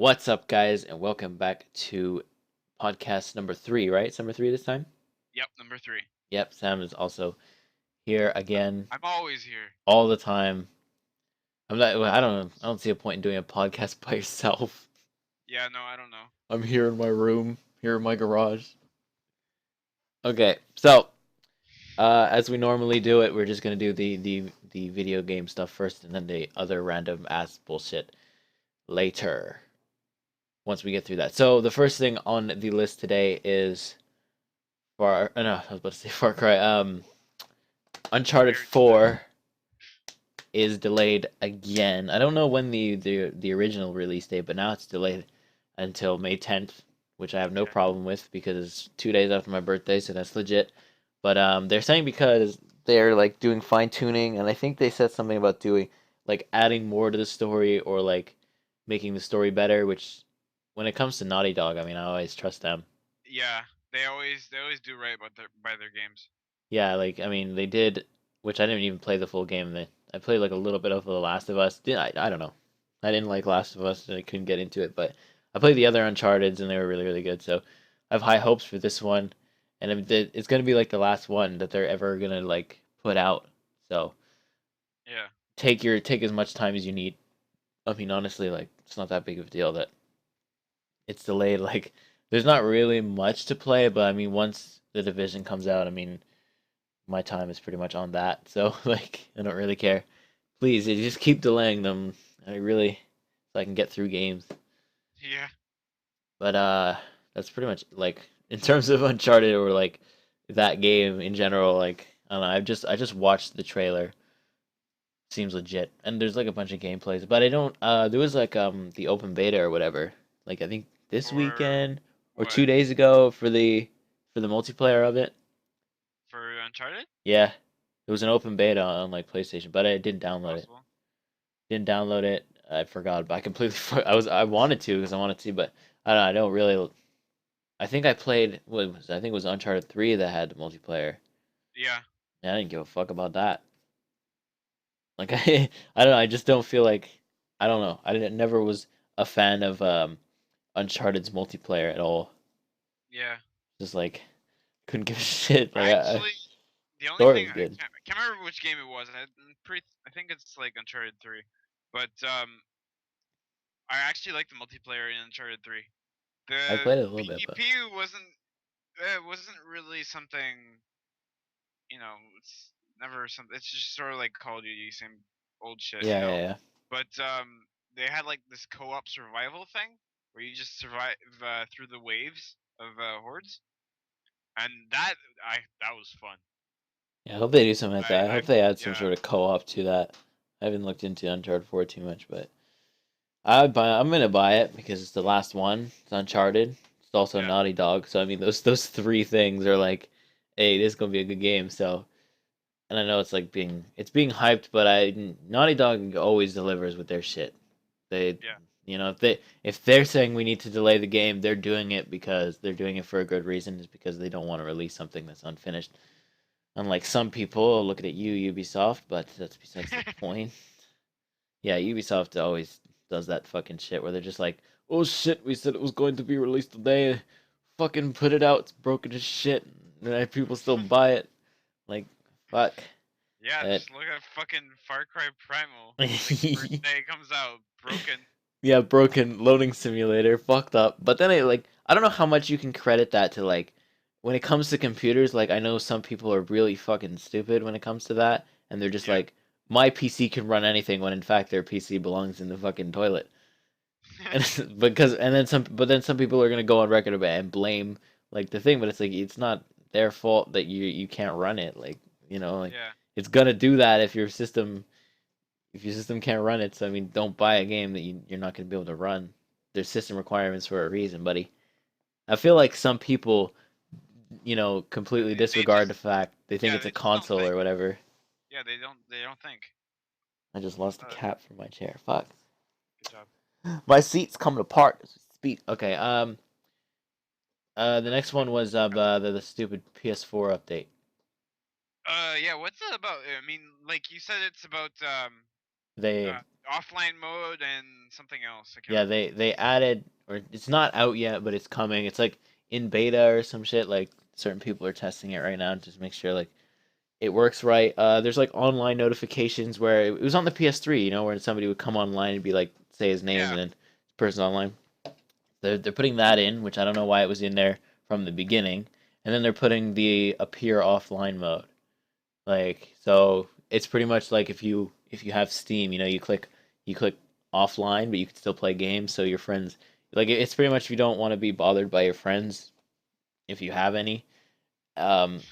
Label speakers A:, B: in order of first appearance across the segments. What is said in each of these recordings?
A: What's up, guys, and welcome back to podcast number three, right? It's number three this time?
B: Yep, number three.
A: Yep, Sam is also here again,
B: I'm always here.
A: all the time. I'm not, well, I don't see a point in doing a podcast by yourself.
B: Yeah, no, I don't know.
A: I'm here in my room, here in my garage. Okay, so, as we normally do it, we're just gonna do the video game stuff first and then the other random ass bullshit later, once we get through that. So, the first thing on the list today is no, I was about to say Far Cry. Uncharted
B: Very delayed.
A: 4 is delayed again. I don't know when the original release date, but now it's delayed until May 10th, which I have no
B: Okay.
A: problem with because it's 2 days after my birthday, so that's legit. But they're saying because they're like doing fine tuning, and I think they said something about doing like adding more to the story or like making the story better. Which, when it comes to Naughty Dog, I mean, I always trust them.
B: Yeah, they always do right by their games.
A: Yeah, like I mean, they did, which I didn't even play the full game. I played like a little bit of The Last of Us. I don't know. I didn't like Last of Us, and I couldn't get into it. But I played the other Uncharted's, and they were really really good. So I have high hopes for this one, and it's gonna be like the last one that they're ever gonna like put out. So
B: Yeah.
A: take as much time as you need. I mean, honestly, like it's not that big of a deal that it's delayed. Like there's not really much to play, but I mean, once the Division comes out, I mean my time is pretty much on that. So like I don't really care. Please, you just keep delaying them. I really so I can get through games.
B: Yeah.
A: But that's pretty much like in terms of Uncharted or like that game in general, like I don't know, I just watched the trailer. Seems legit. And there's like a bunch of gameplays, but I don't there was like the open beta or whatever. Like I think this
B: For
A: weekend or
B: what?
A: 2 days ago for the multiplayer of it.
B: For Uncharted?
A: Yeah. It was an open beta on like PlayStation, but I didn't download it.
B: Possible.
A: Didn't download it. I forgot, but I completely. I wanted to because I wanted to, but I don't know. I don't really. I think I played. I think it was Uncharted 3 that had multiplayer.
B: Yeah.
A: And I didn't give a fuck about that. Like I don't know. I just don't feel like. I don't know. Never was a fan of Uncharted's multiplayer at all.
B: Yeah.
A: Just like couldn't give a shit. Like
B: Actually, the only
A: story
B: thing
A: was
B: I
A: good.
B: can't remember which game it was. I think it's like Uncharted 3. But I actually like the multiplayer in Uncharted 3.
A: I
B: The
A: played it a little bit, but
B: PvP wasn't really something. It's never something. It's just sort of like Call of Duty, same old shit,
A: yeah, yeah, yeah.
B: But they had like this co-op survival thing where you just survive through the waves of hordes, and that was fun.
A: Yeah, I hope they do something like that. I
B: I
A: hope they add some
B: yeah
A: sort of co-op to that. I haven't looked into Uncharted 4 too much, but I'm gonna buy it because it's the last one. It's Uncharted. It's also
B: yeah
A: Naughty Dog. So I mean, those three things are like, hey, this is gonna be a good game. So, and I know it's being hyped, but Naughty Dog always delivers with their shit. They,
B: yeah
A: if they're saying we need to delay the game, they're doing it because they're doing it for a good reason. Is because they don't want to release something that's unfinished. Unlike some people, looking at you, Ubisoft, but that's besides the point. Yeah, Ubisoft always does that fucking shit where they're just like, "Oh shit, we said it was going to be released today. Fucking put it out. It's broken as shit, and people still buy it." Like, fuck.
B: yeah.
A: That.
B: Just look at fucking Far Cry Primal. Like first day it comes out, broken.
A: Yeah, broken loading simulator, fucked up. But then I don't know how much you can credit that to like when it comes to computers, like I know some people are really fucking stupid when it comes to that and they're just
B: Yeah.
A: like my PC can run anything when in fact their PC belongs in the fucking toilet. And but then some people are going to go on record about it and blame like the thing, but it's like it's not their fault that you can't run it like, like
B: yeah.
A: it's going to do that if your system can't run it, so I mean, don't buy a game that you're not going to be able to run. There's system requirements for a reason, buddy. I feel like some people, completely
B: They
A: disregard the
B: just
A: fact they think
B: yeah
A: it's
B: they
A: a
B: just don't
A: console
B: think.
A: or whatever.
B: Yeah, they don't think.
A: I just lost the
B: Uh,
A: cap from my chair. Fuck.
B: Good job.
A: My seat's coming apart as we speak. Okay. The
B: That's
A: next one was the stupid PS4 update.
B: yeah. What's that about? I mean, like you said, it's about
A: They
B: offline mode and something else. I can't
A: Yeah,
B: remember.
A: they added, or it's not out yet, but it's coming. It's like in beta or some shit. Like certain people are testing it right now to just make sure like it works right. There's like online notifications where it was on the PS3, where somebody would come online and be like say his name
B: Yeah.
A: and then the person online. They're putting that in, which I don't know why it was in there from the beginning, and then they're putting the appear offline mode. Like so, it's pretty much like if you have Steam, you click offline, but you can still play games. So your friends, like it's pretty much if you don't want to be bothered by your friends, if you have any, um,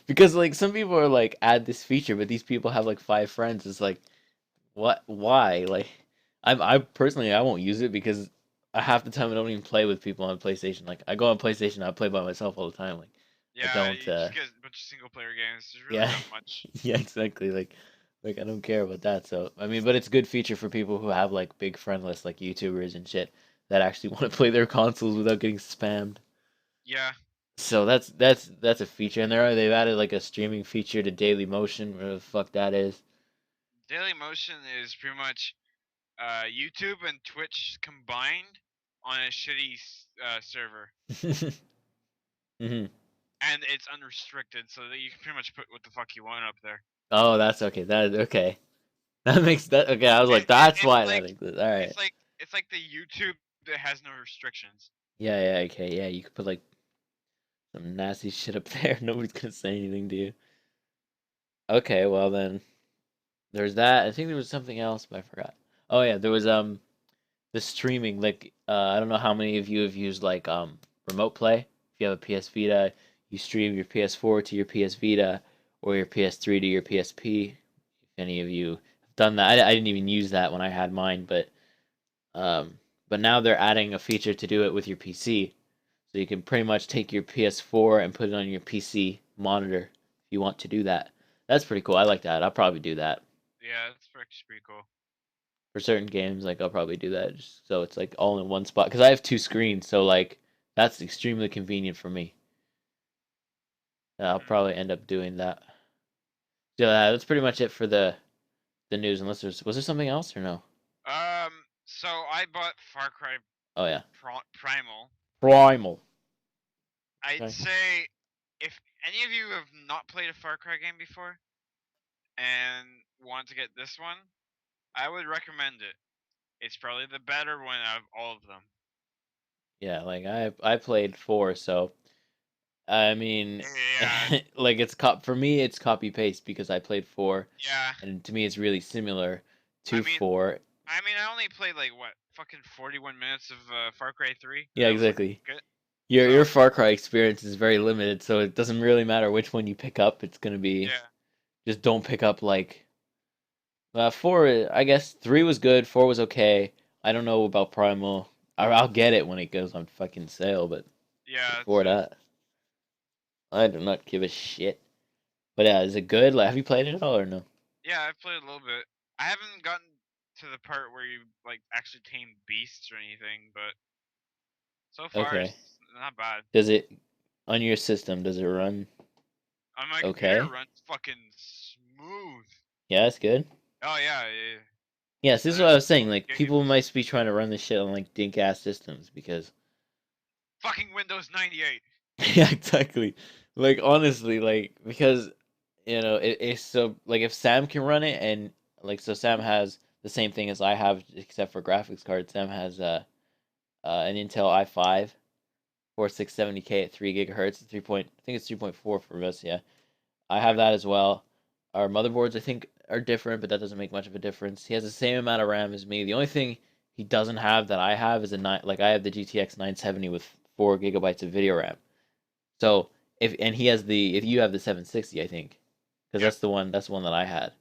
A: because like some people are like add this feature, but these people have like 5 friends. It's like what? Why? Like, I personally I won't use it because half the time I don't even play with people on PlayStation. Like I go on PlayStation, I play by myself all the time. Like I
B: Yeah,
A: don't.
B: you just get a bunch of single player games. There's really
A: Yeah,
B: not much.
A: yeah, exactly. Like I don't care about that. So I mean, but it's a good feature for people who have like big friend lists, like YouTubers and shit, that actually want to play their consoles without getting spammed.
B: Yeah.
A: So that's a feature, and they've added like a streaming feature to Daily Motion, whatever the fuck that is.
B: Daily Motion is pretty much YouTube and Twitch combined on a shitty server,
A: hmm
B: and it's unrestricted, so that you can pretty much put what the fuck you want up there.
A: Oh, that's okay. That okay. That makes that okay. I was
B: It,
A: like,
B: it,
A: that's
B: it's
A: why that
B: like
A: exists. All right.
B: it's like the YouTube that has no restrictions.
A: Yeah, yeah, okay, yeah. You could put like some nasty shit up there. Nobody's gonna say anything to you. Okay, well then, there's that. I think there was something else, but I forgot. Oh yeah, there was the streaming. Like I don't know how many of you have used like remote play. If you have a PS Vita, you stream your PS4 to your PS Vita or your PS3 to your PSP. If any of you have done that, I didn't even use that when I had mine, um, but now they're adding a feature to do it with your PC. So you can pretty much take your PS4 and put it on your PC monitor if you want to do that. That's pretty cool. I like that. I'll probably do that
B: Yeah, it's actually pretty cool.
A: for certain games. Like I'll probably do that just so it's like all in one spot because I have 2 screens. So like that's extremely convenient for me. I'll
B: Hmm.
A: probably end up doing that. Yeah, that's pretty much it for the news. Unless was there something else or no?
B: So I bought Far Cry
A: Oh yeah,
B: Primal.
A: Primal.
B: I'd
A: Okay.
B: say if any of you have not played a Far Cry game before and want to get this one, I would recommend it. It's probably the better one out of all of them.
A: Yeah, like I played 4, so I mean,
B: Yeah,
A: like for me, it's copy paste because I played 4,
B: yeah.
A: and to me, it's really similar
B: I
A: to
B: mean,
A: 4.
B: I only played like what fucking 41 minutes of Far Cry 3, and
A: Yeah,
B: I was like,
A: exactly.
B: fuck it.
A: Your
B: So
A: Far Cry experience is very limited, so it doesn't really matter which one you pick up. It's gonna be
B: yeah,
A: just don't pick up like 4. I guess 3 was good, 4 was okay. I don't know about Primal. I'll get it when it goes on fucking sale, but
B: yeah.
A: before that, I do not give a shit. But yeah, is it good? Like, have you played it at all or no?
B: Yeah, I've played a little bit. I haven't gotten to the part where you like actually tame beasts or anything, but so far
A: Okay.
B: it's not bad.
A: Does it on your system? Does it run
B: On my computer, it
A: okay?
B: runs fucking smooth.
A: Yeah, it's good.
B: Oh yeah, yeah.
A: Yes, this is what I
B: There's
A: was saying.
B: no
A: Like people
B: games.
A: might be trying to run this shit on like dink ass systems because
B: Fucking Windows 98.
A: yeah, exactly. Like honestly, like because it's so like if Sam can run it and like so Sam has the same thing as I have except for graphics card. Sam has an Intel i5 4670K at 3 gigahertz, 3 point I think it's 3.4 for us. Yeah, I have
B: Yeah,
A: that as well. Our motherboards, I think, are different, but that doesn't make much of a difference. He has the same amount of RAM as me. The only thing he doesn't have that I have is a nine. Like I have the GTX 970 with 4 gigabytes of video RAM. So and he has if you have the 760, I think, because
B: yep,
A: that's the one that I had.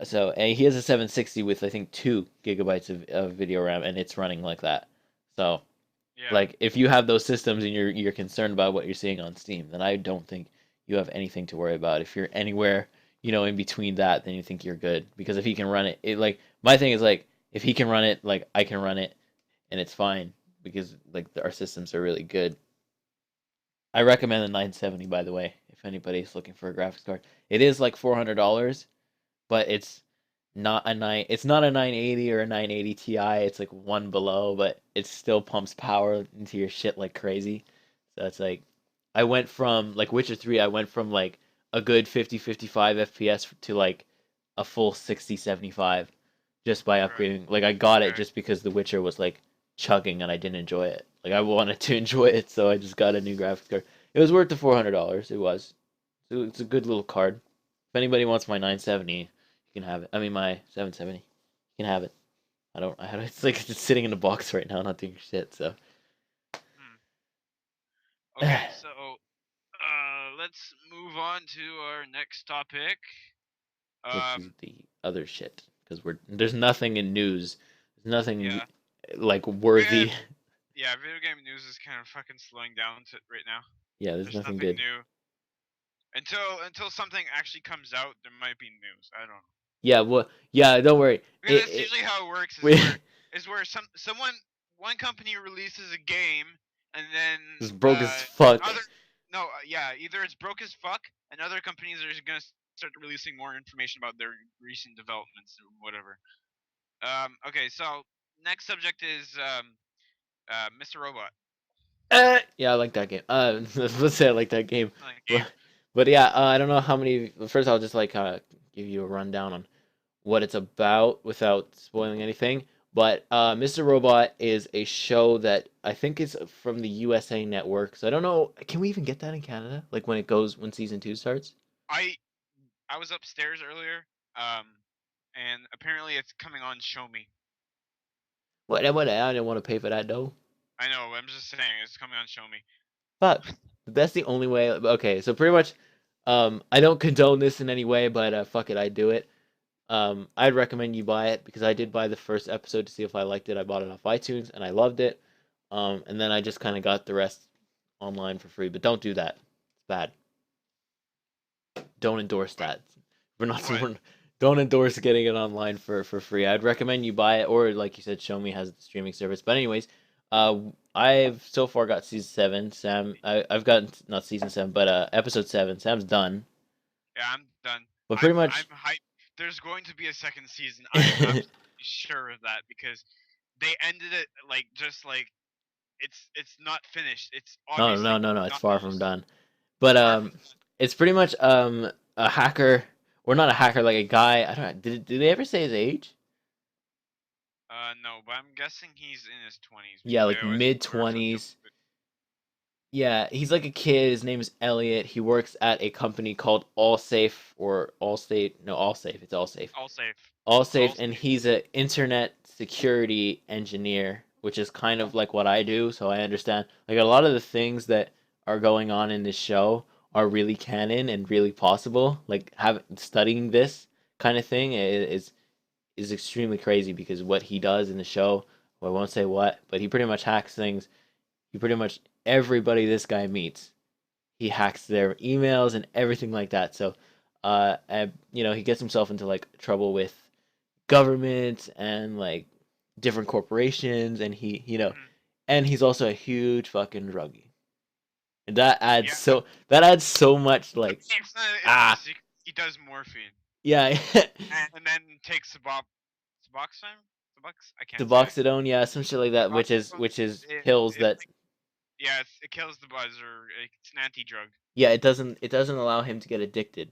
A: So and he has a 760 with I think 2 gigabytes of video RAM, and it's running like that. So
B: yeah,
A: like if you have those systems and you're concerned about what you're seeing on Steam, then I don't think you have anything to worry about. If you're anywhere, in between that, then you think you're good. Because if he can run it, like my thing is like if he can run it, like I can run it and it's fine because like our systems are really good. I recommend the 970 by the way, if anybody's looking for a graphics card. It is like $400, but it's not a nine. It's not a 980 or a 980 Ti. It's like one below, but it still pumps power into your shit like crazy. So it's like I went from like Witcher 3, I went from like a good 50-55 FPS to like a full 60-75 just by
B: Right.
A: upgrading. Like I got it
B: Okay.
A: just because The Witcher was like chugging and I didn't enjoy it. Like I wanted to enjoy it, so I just got a new graphics card. It was worth the $400. It was. So it's a good little card. If anybody wants my 970, you can have it. I mean my 770, you can have it. I don't. I it's like it's sitting in a box right now, not doing shit. So
B: Hmm. Okay, so let's move on to our next topic.
A: which is
B: Um,
A: the other shit because there's nothing in news. There's nothing
B: yeah,
A: like
B: video,
A: worthy.
B: yeah, video game news is kind of fucking slowing down right now.
A: Yeah, there's
B: There's
A: nothing
B: nothing
A: good.
B: new until something actually comes out. There might be news. I don't know.
A: Yeah, well, yeah. Don't worry.
B: Because that's usually how it works.
A: We
B: Is where someone one company releases a game and then
A: it's broke as fuck.
B: other no yeah either it's broke as fuck and other companies are gonna start releasing more information about their recent developments or whatever. Okay, so next subject is Mr. Robot.
A: Yeah, I like that game. Let's say I like that game,
B: Game.
A: but yeah, I don't know how many. First, I'll just like give you a rundown on what it's about without spoiling anything. But Mr. Robot is a show that I think is from the USA Network. So I don't know. Can we even get that in Canada? Like when season 2 starts?
B: I I was upstairs earlier, um, and apparently it's coming on Show Me.
A: What? I didn't want to pay for that though.
B: I know. I'm just saying it's coming on Show Me.
A: Fuck. That's the only way. Okay, so pretty much, I don't condone this in any way, but fuck it, I do it. I'd recommend you buy it because I did buy the first episode to see if I liked it. I bought it off iTunes and I loved it. And then I just kind of got the rest online for free. But don't do that. It's bad. Don't endorse
B: What?
A: that. We're not.
B: What?
A: Don't endorse getting it online for free. I'd recommend you buy it, or like you said, Show Me has the streaming service. But anyways, uh, I've so far got season 7. I've gotten not season 7, but episode 7. Sam's done.
B: Yeah, I'm done.
A: But pretty
B: I'm
A: much,
B: hyped. There's going to be a second season. I'm absolutely sure of that because they ended it like just like it's not finished. It's
A: no,
B: obviously
A: no, no, no. It's
B: not
A: far from
B: finished.
A: done. But
B: Far from
A: it's pretty much a hacker, or not a hacker, like a guy. I don't know. Did they ever say his age?
B: no, but I'm guessing he's in his 20s
A: Yeah,
B: because they
A: like
B: always
A: mid
B: refer to him.
A: 20s. Yeah, he's like a kid. His name is Elliot. He works at a company called Allsafe or Allstate. No, Allsafe. It's Allsafe.
B: All safe. It's
A: Allsafe,
B: all
A: and
B: safe.
A: he's a internet security engineer, which is kind of like what I do. So I understand. Like a lot of the things that are going on in this show are really canon and really possible. Like have studying this kind of thing is extremely crazy because what he does in the show. Well, I won't say what, but he pretty much hacks things. He pretty much everybody this guy meets, he hacks their emails and everything like that. So, he gets himself into like trouble with government and like different corporations, and
B: Hmm.
A: and he's also a huge fucking druggie, and
B: Yeah,
A: that adds so much like
B: it's not a
A: ah
B: secret. He does morphine
A: yeah.
B: and then takes Suboxone. Subox. I can't say.
A: Suboxone, yeah, some shit like that,
B: Suboxone.
A: which is
B: It,
A: pills
B: it
A: that
B: yeah, it kills the buzz or it's an anti-drug.
A: yeah, it doesn't allow him to get addicted.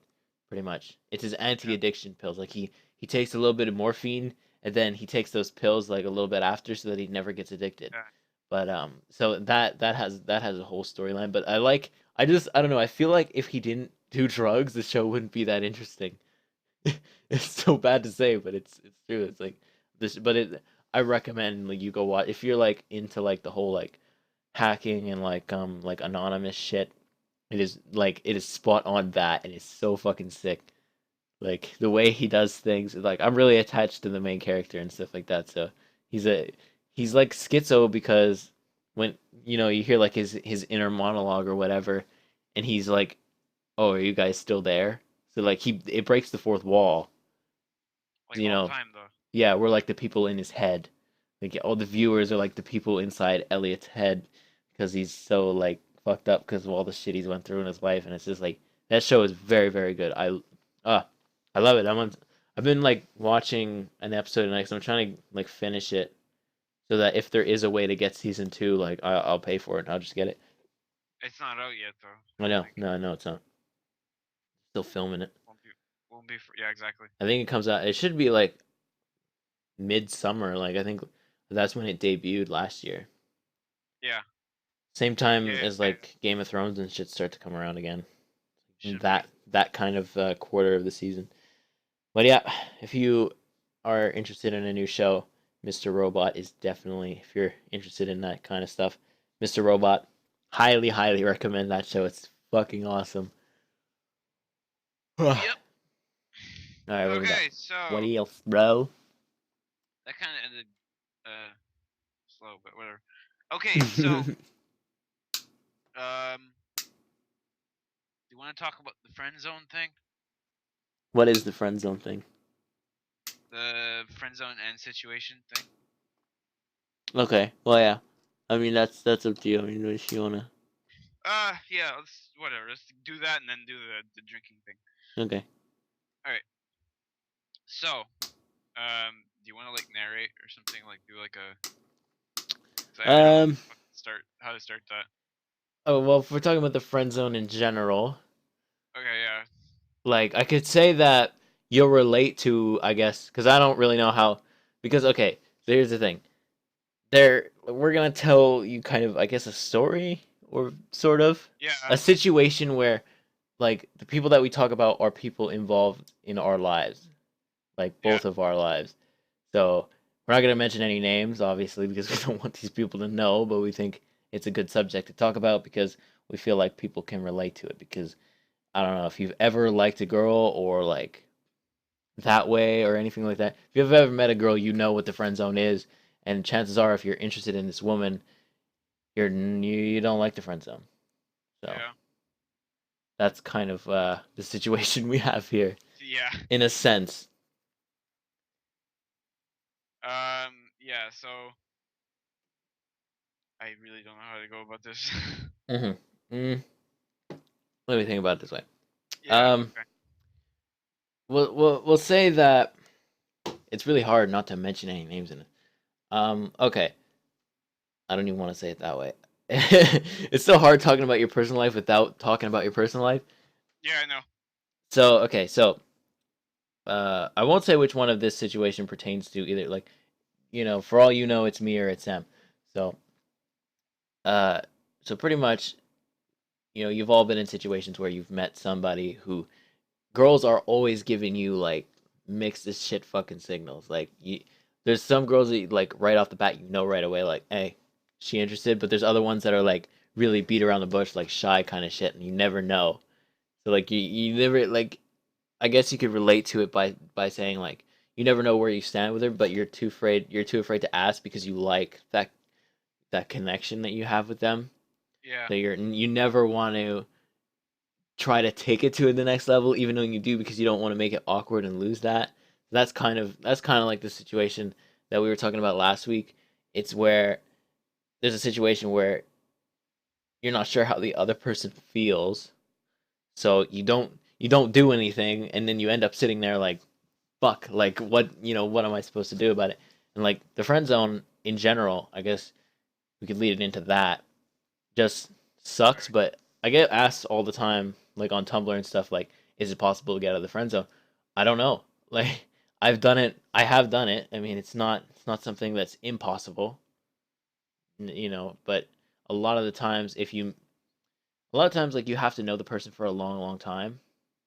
A: Pretty much, it's his
B: Yeah,
A: anti-addiction pills. Like he takes a little bit of morphine, and then he takes those pills like a little bit after, so that he never gets addicted.
B: yeah,
A: But so that has a whole storyline. But I don't know. I feel like if he didn't do drugs, the show wouldn't be that interesting. It's so bad to say, but it's true. It's like this, but it. I recommend like you go watch if you're like into like the whole like hacking and like anonymous shit. It is spot on that, and it's so fucking sick. Like the way he does things, like I'm really attached to the main character and stuff like that. So he's a he's like schizo because when you hear like his inner monologue or whatever, and he's like, "Oh, are you guys still there?" So like it breaks the fourth wall.
B: like
A: You
B: all the
A: know,
B: time though.
A: yeah, we're like the people in his head. Like all the viewers are like the people inside Elliot's head because he's so like fucked up because of all the shit he's went through in his life, and it's just like that show is very very good. Uh I love it. I've been like watching an episode a night. 'Cause I'm trying to like finish it so that if there is a way to get season two, like I'll pay for it. I'll just get it.
B: It's not out yet though. I
A: I
B: don't
A: know,
B: think.
A: no, I know it's not. Still filming it.
B: Won't be. Won't be. Yeah, exactly.
A: I think it comes out. It should be like midsummer. Like I think that's when it debuted last year.
B: Yeah.
A: Same time
B: Yeah.
A: as like Game of Thrones and shit start to come around again.
B: Should be.
A: That kind of quarter of the season. But yeah, if you are interested in a new show, Mr. Robot is definitely, if you're interested in that kind of stuff, Mr. Robot, highly, highly recommend that show. It's fucking awesome. All
B: Yep.
A: right, what do we got?
B: Okay, so
A: What else, bro?
B: that kind of ended slow, but whatever. Okay, so do you want to talk about the friend zone thing?
A: What is the friend zone thing?
B: The friend zone and situation thing?
A: Okay, well, yeah. I mean, that's up to you. I mean, if you wanna.
B: Yeah, let's whatever. Let's do that and then do the drinking thing.
A: Okay.
B: All right. So, do you want to like narrate or something? Like do like a. 'Cause I don't know
A: Um.
B: how to start that.
A: Oh well, if we're talking about the friend zone in general,
B: Okay, yeah,
A: like I could say that you'll relate to, I guess, because I don't really know how. Because okay, so here's the thing. We're gonna tell you kind of, I guess, a story or sort of
B: yeah,
A: a situation where like the people that we talk about are people involved in our lives, like
B: yeah,
A: both of our lives. So we're not gonna mention any names, obviously, because we don't want these people to know, but we think it's a good subject to talk about because we feel like people can relate to it. Because I don't know if you've ever liked a girl or like that way or anything like that. If you've ever met a girl, you know what the friend zone is, and chances are, if you're interested in this woman, you don't like the friend zone. So
B: yeah,
A: that's kind of the situation we have here,
B: yeah.
A: in a sense.
B: Yeah. So I really don't know how to go about this.
A: Mm-hmm. Let me think about it this way.
B: Yeah.
A: Um,
B: Okay.
A: we'll say that it's really hard not to mention any names in it. Okay. I don't even want to say it that way. It's so hard talking about your personal life without talking about your personal life.
B: Yeah, I know.
A: So okay, so I won't say which one of this situation pertains to either. Like, for all you know, it's me or it's them. So, uh, so pretty much, you've all been in situations where you've met somebody who girls are always giving you like mixed as shit fucking signals. Like, there's some girls that like right off the bat you know right away, like, hey, she interested. But there's other ones that are like really beat around the bush, like shy kind of shit, and you never know. So like you never like, I guess you could relate to it by saying like you never know where you stand with her, but you're too afraid to ask because you like that connection that you have with them.
B: Yeah.
A: So you never want to try to take it to the next level, even though you do, because you don't want to make it awkward and lose that. That's kind of like the situation that we were talking about last week. It's where there's a situation where you're not sure how the other person feels, so you don't do anything, and then you end up sitting there like, fuck, like what am I supposed to do about it? And like the friend zone in general, I guess we could lead it into that. Just sucks,
B: Alright.
A: but I get asked all the time, like on Tumblr and stuff, like, is it possible to get out of the friend zone? I don't know. Like, I've done it. I have done it. I mean, it's not something that's impossible, but a lot of times, like, you have to know the person for a long, long time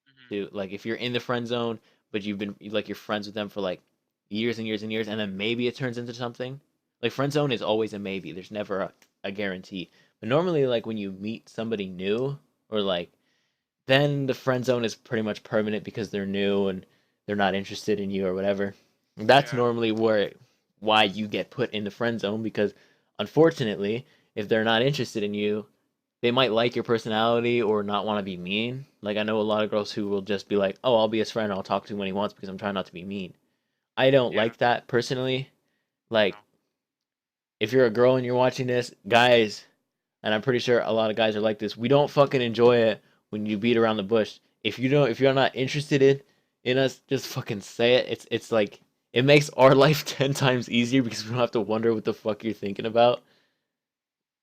B: Mhm.
A: to, like, if you're in the friend zone, but like, you're friends with them for, like, years and years and years, and then maybe it turns into something. Like, friend zone is always a maybe. There's never a guarantee. But normally, like, when you meet somebody new, or, like, then the friend zone is pretty much permanent because they're new and they're not interested in you or whatever. That's
B: Yeah.
A: normally why you get put in the friend zone because, unfortunately, if they're not interested in you, they might like your personality or not want to be mean. Like I know a lot of girls who will just be like, "Oh, I'll be his friend. I'll talk to him when he wants because I'm trying not to be mean." I don't
B: Yeah.
A: like that personally.
B: No.
A: Like if you're a girl and you're watching this, guys, and I'm pretty sure a lot of guys are like this. We don't fucking enjoy it when you beat around the bush. If you're not interested in us just fucking say it. It's like it makes our life 10 times easier because we don't have to wonder what the fuck you're thinking about.
B: Mhm.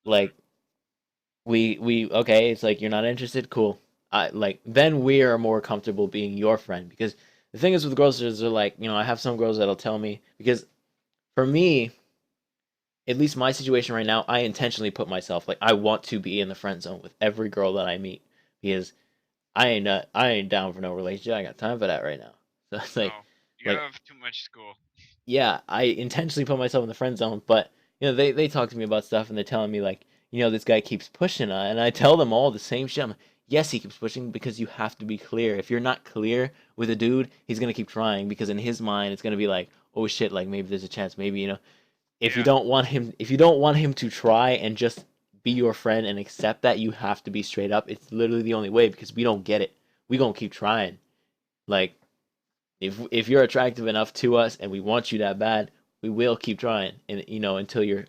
A: Like we okay, it's like you're not interested, cool. I like then we are more comfortable being your friend because the thing is with girls is they're like, I have some girls that'll tell me because for me, at least my situation right now, I intentionally put myself like I want to be in the friend zone with every girl that I meet because I ain't down for no relationship. I got time for that right now. So it's
B: No, you
A: like
B: have too much school.
A: yeah, I intentionally put myself in the friend zone, but they talk to me about stuff and they're telling me like, this guy keeps pushing, and I tell them all the same shit. I'm like, yes, he keeps pushing because you have to be clear. If you're not clear with a dude, he's gonna keep trying because in his mind it's gonna be like, oh shit, like maybe there's a chance, maybe
B: Yeah,
A: if you don't want him to try and just be your friend and accept that, you have to be straight up. It's literally the only way because we don't get it. We gonna keep trying. Like if you're attractive enough to us and we want you that bad, we will keep trying, and until you're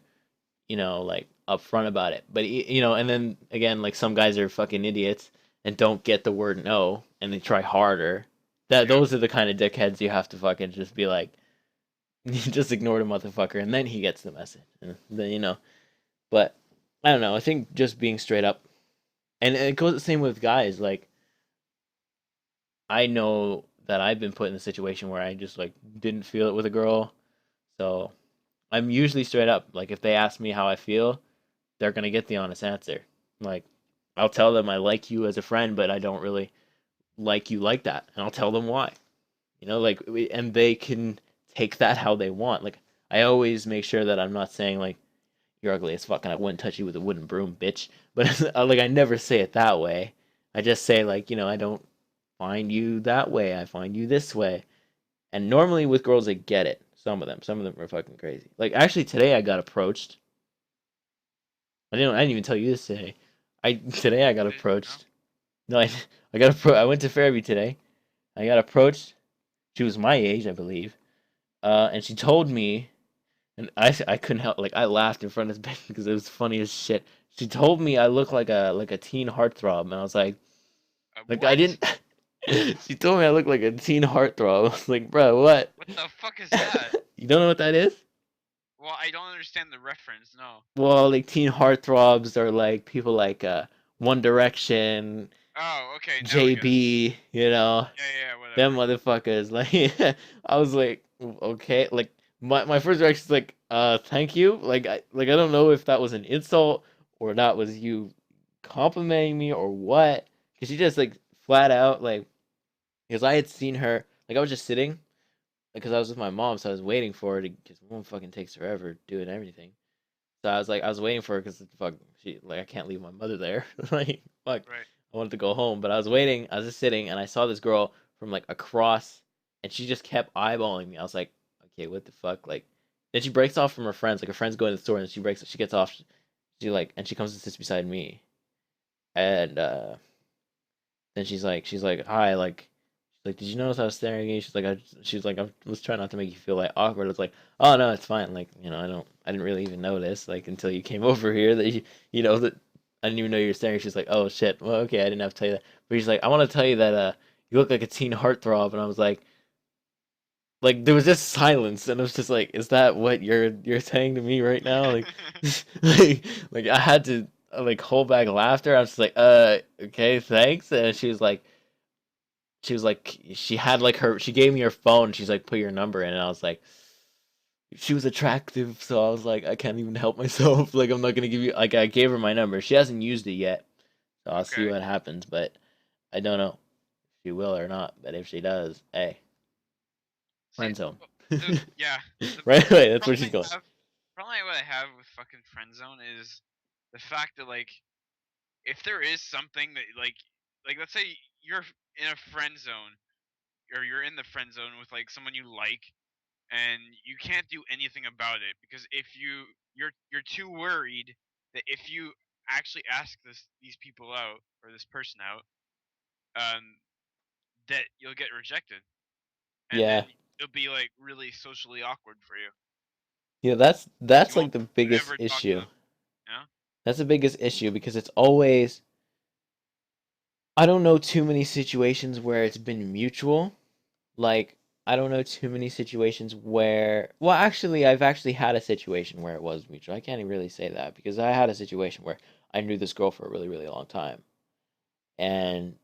A: like upfront about it. But and then again, like some guys are fucking idiots and don't get the word no, and they try harder. That
B: yep.
A: those are the kind of dickheads you have to fucking just be like, just ignore the motherfucker, and then he gets the message. And then but I don't know. I think just being straight up, and it goes the same with guys. Like I know that I've been put in a situation where I just like didn't feel it with a girl, so I'm usually straight up. Like if they ask me how I feel, they're gonna get the honest answer. Like I'll tell them I like you as a friend, but I don't really like you like that, and I'll tell them why. And they can take that how they want. Like I always make sure that I'm not saying like you're ugly as fuck and I wouldn't touch you with a wooden broom, bitch. But like I never say it that way. I just say like I don't find you that way. I find you this way. And normally with girls, they get it. Some of them are fucking crazy. Like actually today, I got approached. I didn't even tell you this today. I got
B: You did? No.
A: approached. No, I went to Fairview today. I got approached. She was my age, I believe. And she told me, and I couldn't help. Like I laughed in front of this bitch because it was funny as shit. She told me I look like a teen heartthrob, and I was like I
B: What?
A: didn't. She told me I look like a teen heartthrob. I was like, bro, what?
B: What the fuck is that?
A: You don't know what that is?
B: Well, I don't understand the reference. No.
A: Well, like teen heartthrobs are like people like One Direction,
B: Oh, okay. Now I get it.
A: JB,
B: Yeah, yeah, yeah,
A: them
B: whatever.
A: motherfuckers. Like I was like, okay, like my first reaction is like, thank you. I don't know if that was an insult or that was you complimenting me or what. Cause she just like flat out like because I had seen her like I was just sitting because I was with my mom, so I was waiting for her to because mom fucking takes forever doing everything. So I was waiting for her because fuck, she like I can't leave my mother there. Like fuck,
B: Right.
A: I wanted to go home, but I was waiting. I was just sitting, and I saw this girl from like across, and she just kept eyeballing me. I was like, okay, what the fuck? Like, then she breaks off from her friends. Like her friends go in the store, and she gets off. She like, and she comes and sits beside me, and then she's like, hi, like, she's like, did you notice I was staring at you? She's like, I was trying not to make you feel like awkward. It's like, oh no, it's fine. Like, I didn't really even notice like until you came over here that that I didn't even know you were staring. She's like, oh shit, well okay, I didn't have to tell you that. But she's like, I want to tell you that you look like a teen heartthrob, and I was like there was just silence, and I was just like, is that what you're saying to me right now? Like, like I had to like hold back laughter. I was just like, okay, thanks. And she had like she gave me her phone. She's like, put your number in, and I was like, she was attractive, so I was like, I can't even help myself. Like I'm not gonna give you like I gave her my number. She hasn't used it yet, so I'll see
B: Okay.
A: what happens. But I don't know if she will or not. But if she does, hey,
B: See,
A: friend zone.
B: well, yeah, the
A: Right away, that's where
B: problem
A: she's going.
B: I have, problem what I have with fucking friend zone is the fact that like, if there is something that like let's say you're in a friend zone or you're in the friend zone with like someone you like, and you can't do anything about it because if you're too worried that if you actually ask these people out or this person out, um, that you'll get rejected, and then
A: Yeah,
B: it'll be like really socially awkward for you
A: yeah,
B: because
A: that's
B: you won't
A: like the biggest
B: ever talk to
A: issue.
B: them. You know?
A: That's the biggest issue because it's always I don't know too many situations where it's been mutual, Like, I don't know too many situations where, well, actually, I've actually had a situation where it was mutual. I can't even really say that because I had a situation where I knew this girl for a really, really long time.
B: Mhm.
A: And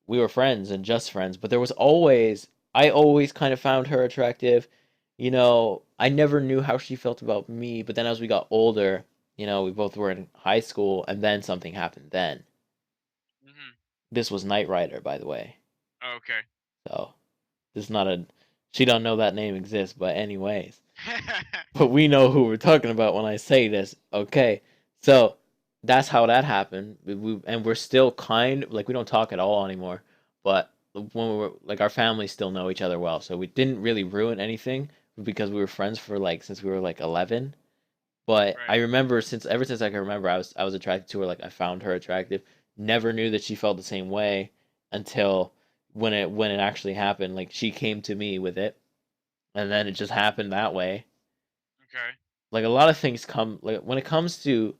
A: we were friends and just friends, but there was always, I always kind of found her attractive. I never knew how she felt about me, but then as we got older, we both were in high school, and then something happened then.
B: Mhm.
A: This was Knight Rider, by the way.
B: Okay.
A: So, this is not a, she don't know that name exists, but anyways. But we know who we're talking about when I say this. Okay. So that's how that happened. And we're still kind like we don't talk at all anymore. But when we were like our families still know each other well. So we didn't really ruin anything because we were friends for like since we were like 11. But I
B: Right.
A: remember since ever since I can remember I was attracted to her, like I found her attractive. Never knew that she felt the same way until when it actually happened. Like she came to me with it and then it just happened that way.
B: Okay.
A: Like a lot of things come like when it comes to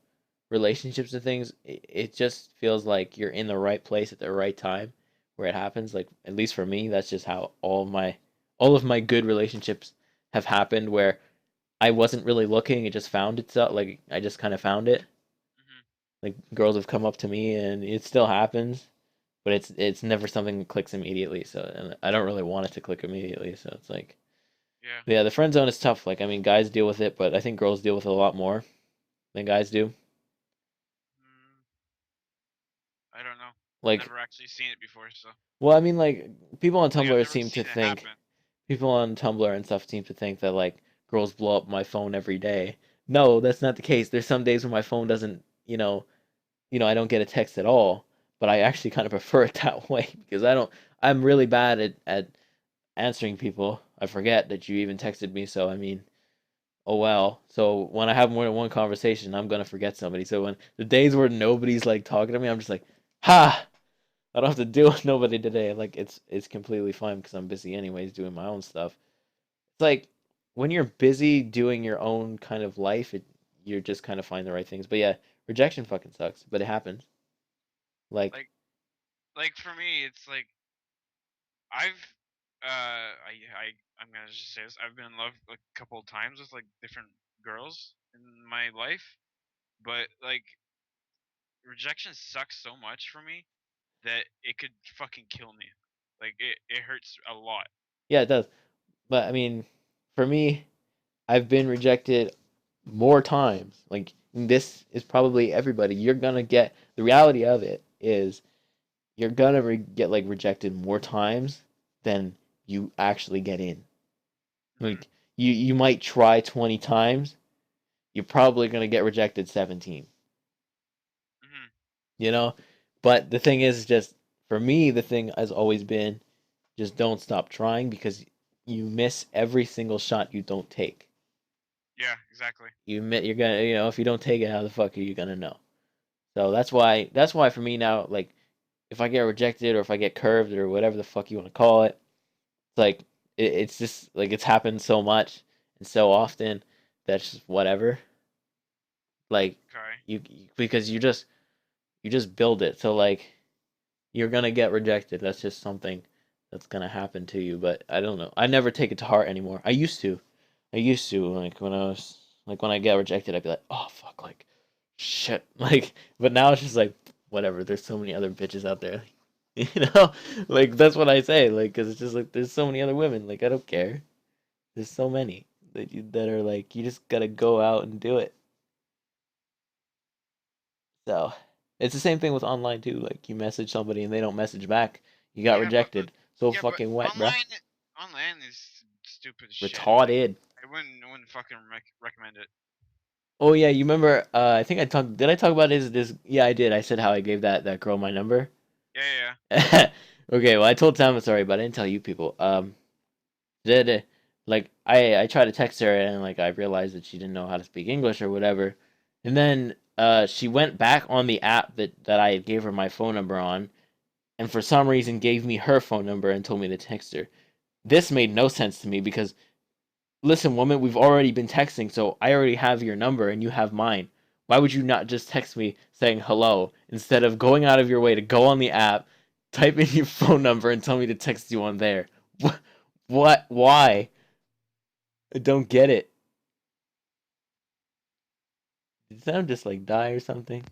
A: relationships and things, it just feels like you're in the right place at the right time where it happens. Like at least for me, that's just how all of my good relationships have happened where I wasn't really looking, it just found itself. Like I just kind of found it.
B: Mhm.
A: Like girls have come up to me and it still happens, but it's never something that clicks immediately. So and I don't really want it to click immediately. So it's like
B: Yeah.
A: yeah, the friend zone is tough. Like I mean, guys deal with it, but I think girls deal with it a lot more than guys do.
B: Mm, I don't know. I've
A: Like,
B: never actually seen it before, so
A: well, I mean, like people on
B: like I've
A: Tumblr
B: never
A: seem to
B: seen it
A: think
B: happen.
A: people on Tumblr and stuff seem to think that like girls blow up my phone every day. No, that's not the case. There's some days when my phone doesn't, I don't get a text at all. But I actually kind of prefer it that way because I don't. I'm really bad at answering people. I forget that you even texted me. So I mean, oh well. So when I have more than one conversation, I'm gonna forget somebody. So when the days where nobody's like talking to me, I'm just like, ha! I don't have to deal with nobody today. Like it's completely fine because I'm busy anyways doing my own stuff. It's like when you're busy doing your own kind of life, you're just kind of find the right things. But yeah, rejection fucking sucks, but it happens. Like
B: Like like for me, it's like I've I'm gonna just say this. I've been in love like a couple of times with like different girls in my life, but like rejection sucks so much for me that it could fucking kill me. Like it hurts a lot.
A: yeah, it does. But I mean, for me, I've been rejected more times. Like this is probably everybody. You're gonna get the reality of it is you're gonna get like rejected more times than you actually get in.
B: Mhm.
A: Like you might try 20 times, you're probably gonna get rejected 17.
B: Mhm.
A: You know, but the thing is, just for me, the thing has always been just don't stop trying because you miss every single shot you don't take.
B: Yeah, exactly.
A: You're gonna if you don't take it, how the fuck are you gonna know? So that's why for me now, like if I get rejected or if I get curved or whatever the fuck you want to call it, it's like it's just like it's happened so much and so often that's just whatever. Like
B: Okay.
A: because you just build it. So like you're gonna get rejected. That's just something that's gonna happen to you. But I don't know. I never take it to heart anymore. I used to. I used to like when I get rejected, I'd be like, oh fuck, like shit, like. But now it's just like whatever. There's so many other bitches out there. You know, like that's what I say. Like, cause it's just like there's so many other women. Like I don't care. There's so many that are like you just gotta go out and do it. So it's the same thing with online too. Like you message somebody and they don't message back, you got
B: Yeah, but
A: rejected. So
B: yeah, but
A: fucking wet, bruh.
B: online is stupid as shit. Like
A: Retarded.
B: I wouldn't fucking recommend it.
A: Oh yeah, you remember? I think I talked. Did I talk about this? Yeah, I did. I said how I gave that girl my number.
B: Yeah, yeah, yeah.
A: Okay, well I told Tom sorry, but I didn't tell you people. Did like I tried to text her and like I realized that she didn't know how to speak English or whatever, and then she went back on the app that I gave her my phone number on, and for some reason gave me her phone number and told me to text her. This made no sense to me because listen, woman, we've already been texting, so I already have your number and you have mine. Why would you not just text me saying hello instead of going out of your way to go on the app, type in your phone number, and tell me to text you on there? What? Why? I don't get it. Did Sam just like die or something?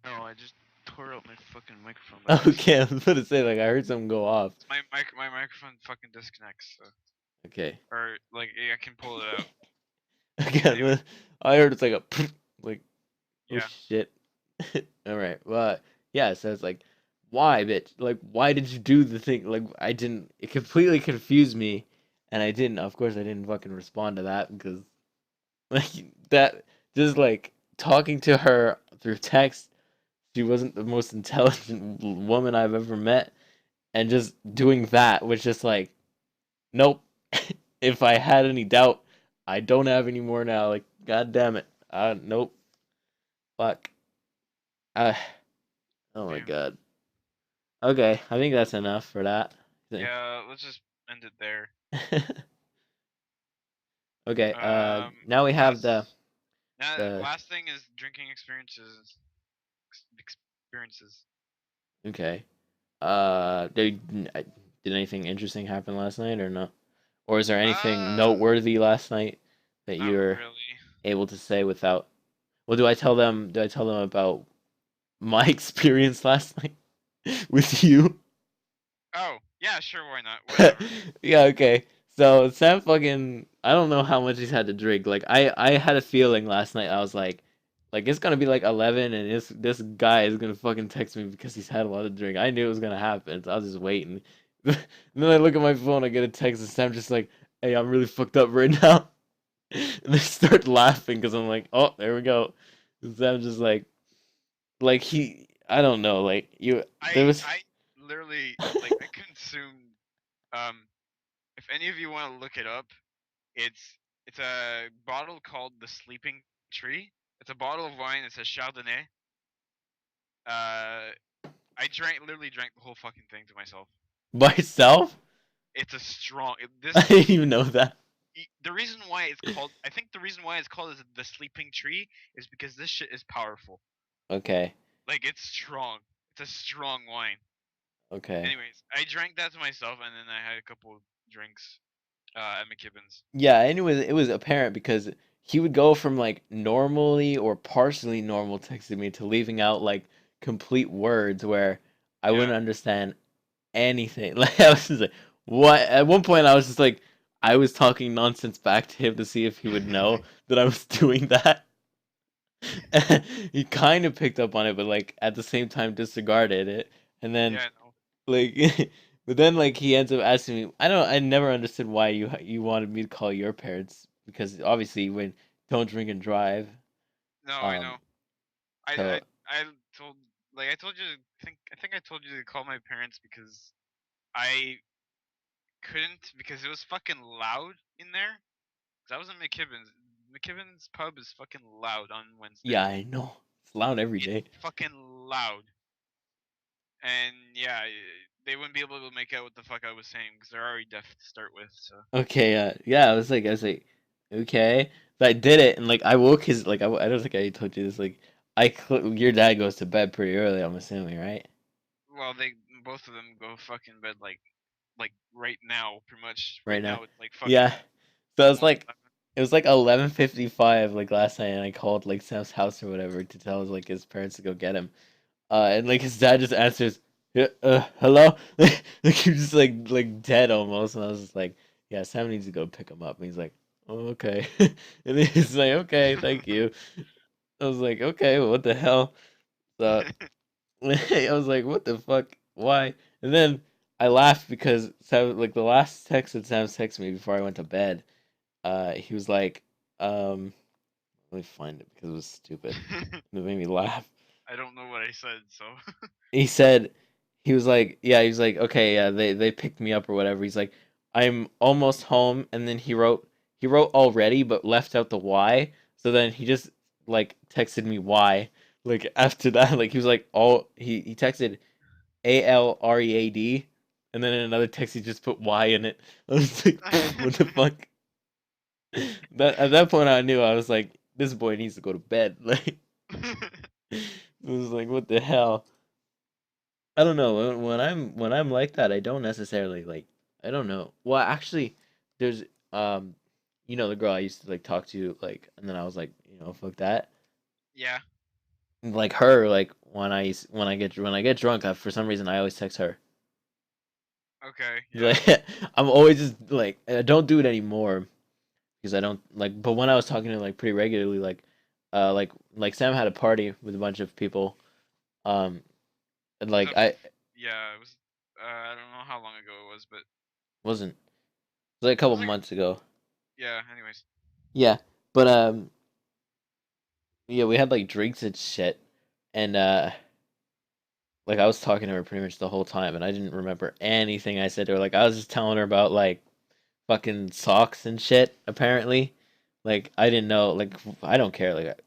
B: No, I just tore out my fucking microphone by
A: Okay,
B: accident.
A: I was about to say like I heard something go off.
B: My microphone fucking disconnects, so,
A: Okay.
B: or like I can pull it out.
A: Again,
B: Anyways,
A: I heard it's like a like oh
B: yeah.
A: shit. All right. Well, yeah. So it's like, why, bitch? Like, why did you do the thing? Like, I didn't. It completely confused me, and I didn't. Of course, I didn't fucking respond to that because like that. Just like talking to her through text, she wasn't the most intelligent woman I've ever met, and just doing that was just like, nope. If I had any doubt, I don't have any more now. Like, god damn it. Nope. Fuck. Uh, oh my
B: Damn.
A: god. Okay, I think that's enough for that.
B: Yeah, let's just end it there.
A: Okay,
B: Um,
A: now we have
B: last
A: the
B: last thing is drinking experiences.
A: okay. Did anything interesting happen last night or no? Or is there anything
B: Uh,
A: noteworthy last night that
B: not
A: you're
B: really.
A: able to say without? Well, do I tell them? Do I tell them about my experience last night with you?
B: Oh, yeah, sure, why not? Whatever.
A: Yeah, okay. So Sam fucking I don't know how much he's had to drink. Like I had a feeling last night I was like it's gonna be like 11 and this guy is gonna fucking text me because he's had a lot of drink. I knew it was gonna happen, so I was just waiting. And then I look at my phone, I get a text and Sam just like, "Hey, I'm really fucked up right now." And they start laughing because I'm like, "Oh, there we go." And Sam just like he I don't know, like you there was
B: I literally like I consumed um if any of you want to look it up, it's it's a bottle called the Sleeping Tree. It's a bottle of wine. It says Chardonnay. Uh, I literally drank the whole fucking thing to myself.
A: myself.
B: It's a strong.
A: I
B: This
A: didn't even know that.
B: the reason why it's called. I think the reason why it's called is the Sleeping Tree is because this shit is powerful.
A: Okay.
B: Like it's strong. It's a strong wine.
A: Okay.
B: Anyways, I drank that to myself, and then I had a couple drinks at McKibben's.
A: Yeah, and it was apparent because he would go from like normally or partially normal texting me to leaving out like complete words where I
B: Yeah.
A: wouldn't understand anything. Like I was just like, what? At one point, I was just like, I was talking nonsense back to him to see if he would know that I was doing that. He kind of picked up on it, but like at the same time disregarded it. And then
B: Yeah. No.
A: like, but then like he ends up asking me. I never understood why you wanted me to call your parents because obviously when don't drink and drive.
B: No, I
A: Um.
B: know. I I
A: So
B: I told I told you I think I told you to call my parents because I couldn't because it was fucking loud in there. 'Cause I was in McKibben's. McKibben's pub is fucking loud on
A: yeah,
B: Wednesdays.
A: I know it's loud every
B: It's
A: day.
B: fucking loud, and yeah, they wouldn't be able to make out what the fuck I was saying because they're already deaf to start with. So
A: Okay. Yeah. I was like, okay. But I did it, and like I woke his like I don't think I told you this. Like your dad goes to bed pretty early. I'm assuming, right?
B: well, they both of them go fucking bed like right now, pretty much.
A: Right
B: Right
A: now.
B: now it's like fucking
A: Yeah. So it's
B: almost
A: like it was like 11:55 like last night, and I called like Sam's house or whatever to tell like his parents to go get him. And like his dad just answers, "Yeah, hello." Like he was just like dead almost, and I was just like, "Yeah, Sam needs to go pick him up." And he's like, "Oh, okay." And he's like, "Okay, thank
B: 11.
A: you." I was like, "Okay, well, what the hell?" So I was like, "What the fuck? Why?" And then I laughed because Sam, like the last text that Sam texted me before I went to bed, he was like, let me find it because it was stupid. It made me laugh.
B: I don't know what I said, so
A: He said he was like, yeah, he was like, okay, yeah, they picked me up or whatever. He's like, I'm almost home, and then he wrote already, but left out the Y. So then he just like texted me Y. Like after that, like he was like all he texted ALREAD, and then in another text he just put Y in it. I was like, what the fuck? That at that point I knew I was like, this boy needs to go to bed. Like it was like, what the hell? I don't know. When I'm like that, I don't necessarily like. I don't know. Well, actually, there's um, the girl I used to like talk to like, and then I was like, fuck that.
B: Yeah.
A: Like her, like when I get drunk, for some reason I always text her.
B: Okay. Yeah.
A: Like I'm always just like I don't do it anymore because I don't like. But when I was talking to her like pretty regularly, like Sam had a party with a bunch of people. Um, and
B: Was
A: like
B: that?
A: I
B: Yeah. It was. I don't know how long ago it was, but
A: wasn't it was like a
B: it
A: couple
B: was like.
A: months ago.
B: Yeah. Anyways.
A: Yeah, but yeah, we had like drinks and shit, and like I was talking to her pretty much the whole time, and I didn't remember anything I said to her. Like I was just telling her about like fucking socks and shit. Apparently, like I didn't know. Like I don't care. Like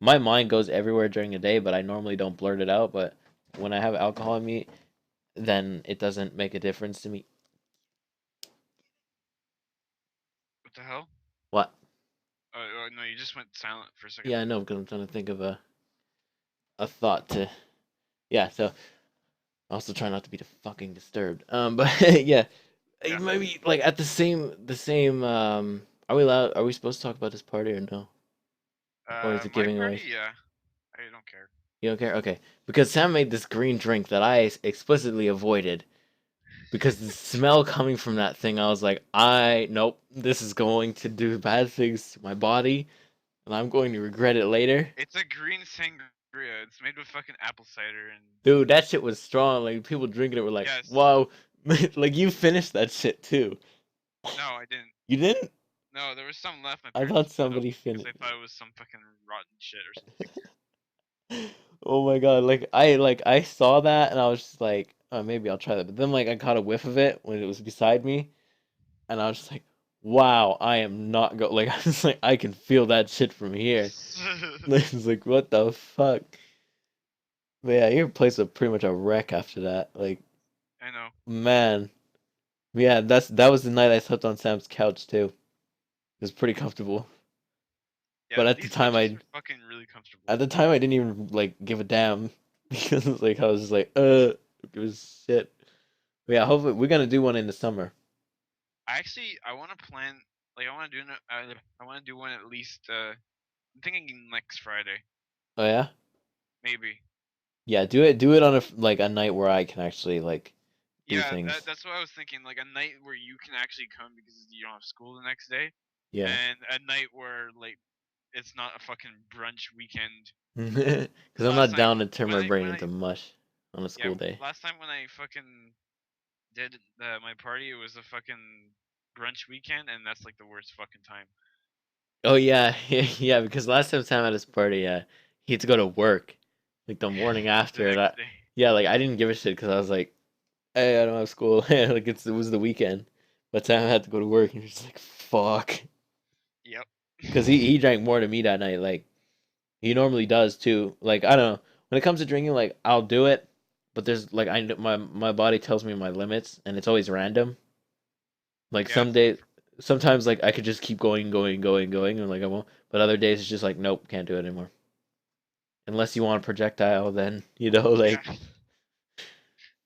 A: my mind goes everywhere during the day, but I normally don't blurt it out. But when I have alcohol in me, then it doesn't make a difference to me.
B: What the hell?
A: What?
B: Oh no! You just went silent for a second.
A: Yeah, I know because I'm trying to think of a thought to. Yeah, so I also try not to be fucking disturbed. But yeah,
B: Yeah.
A: maybe like at the same. Are we allowed? Are we supposed to talk about this party or no? Or is it
B: My
A: giving away?
B: party. Yeah. I don't care.
A: You don't care? Okay. Because Sam made this green drink that I explicitly avoided because the smell coming from that thing, I was like, nope, this is going to do bad things to my body, and I'm going to regret it later.
B: It's a green sangria. It's made with fucking apple cider and.
A: Dude, that shit was strong. Like people drinking it were like,
B: Yes.
A: wow, like you finished that shit too.
B: No, I didn't.
A: You didn't?
B: No, there was some left. My
A: I
B: parents
A: thought
B: split up
A: somebody
B: because
A: finished.
B: they thought it was some fucking rotten shit or something.
A: Oh my god, like I saw that and I was just like, oh, maybe I'll try that. But then like I caught a whiff of it when it was beside me, and I was just like, wow, I am not go like I was like I can feel that shit from here. It's like what the fuck. But yeah, your place was pretty much a wreck after that. Like
B: I know.
A: man, yeah, that was the night I slept on Sam's couch too. It was pretty comfortable.
B: Yeah,
A: But
B: these couches are fucking really comfortable.
A: at the time I didn't even like give a damn because like I was just like it was shit. But yeah, hopefully we're gonna do one in the summer.
B: I want to plan. Like, I want to do one at least. I'm thinking next Friday,
A: Oh yeah,
B: maybe.
A: yeah. Do it on like a night where I can actually like do
B: Yeah,
A: things.
B: that's what I was thinking. Like a night where you can actually come because you don't have school the next day,
A: Yeah,
B: and a night where like it's not a fucking brunch weekend.
A: because
B: Because
A: I'm
B: last
A: not
B: time
A: down to turn my brain
B: when I
A: into mush on a
B: yeah
A: school day.
B: last time when I fucking did my party, it was a fucking brunch weekend, and that's like the worst fucking time.
A: Oh yeah, yeah. Because last time Sam had his party, he had to go to work like the morning
B: The
A: after, and
B: next day.
A: yeah, like I didn't give a shit because I was like, hey, I don't have school. Like it was the weekend, but Sam had to go to work, and he's just like, fuck.
B: Yep.
A: Because he drank more than me that night. Like he normally does too. Like I don't know. When it comes to drinking, like I'll do it, but there's like my body tells me my limits, and it's always random. Like
B: Yeah,
A: some days, sometimes like I could just keep going, going, going, going, and like I won't. But other days it's just like nope, can't do it anymore. Unless you want a projectile, then
B: yeah.
A: like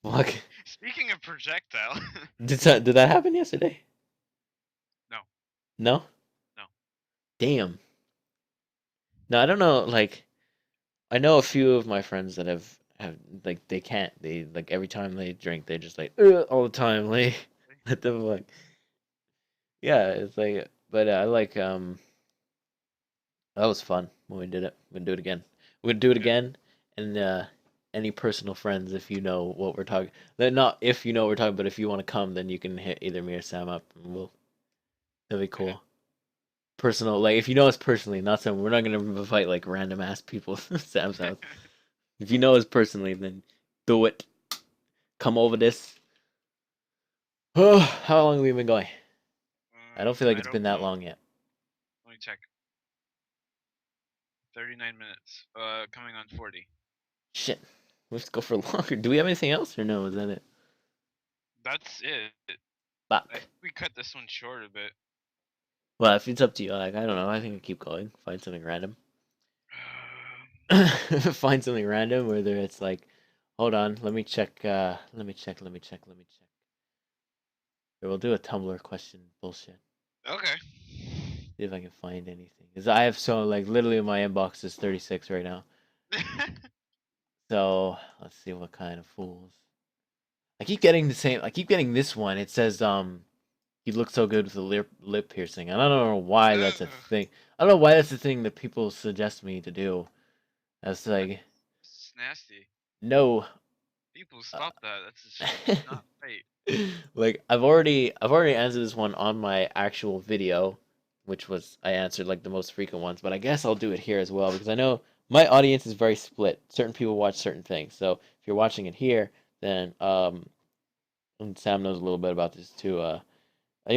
A: fuck.
B: Speaking of projectile,
A: Did that happen yesterday?
B: no,
A: No.
B: no.
A: Damn. No, I don't know. Like I know a few of my friends that have like they can't. They like every time they drink, they just like all the time. Like what the fuck? Yeah, it's like. But I like that was fun when we did it. We're gonna do it again. We're gonna do it
B: Yeah,
A: again, and any personal friends, if you know what we're talking, then not if you know what we're talking, but if you want to come, then you can hit either me or Sam up, and we'll that'd be
B: yeah.
A: cool. Personal, like if you know us personally, not some. We're not gonna invite like random ass people to Sam's house. If you know us personally, then do it. Come over this. Oh, how long have we been going? I don't feel like
B: I
A: it's
B: don't
A: been that
B: know.
A: long yet.
B: Let me check. 39 minutes. Coming on 40.
A: Shit. Let's go for longer. Do we have anything else or no? Is that it?
B: That's it. I
A: Fuck.
B: think we cut this one short a bit.
A: Well, if it's up to you, like I don't know. I think I keep going. Find something random. Find something random, whether it's like, hold on, let me check. Let me check. Let me check. Let me check. Here, we'll do a Tumblr question bullshit.
B: Okay.
A: See if I can find anything. Cause I have so like literally my inbox is 36 right now. So let's see what kind of fools. I keep getting the same. I keep getting this one. It says he looks so good with the lip piercing. And I don't know why that's a
B: Ugh,
A: thing. I don't know why that's the thing that people suggest me to do. That's like
B: that's nasty.
A: no.
B: People
A: Uh,
B: stop that. That's just not right.
A: like I've already answered this one on my actual video, which was I answered like the most frequent ones, but I guess I'll do it here as well because I know my audience is very split. Certain people watch certain things. So if you're watching it here, then and Sam knows a little bit about this too. I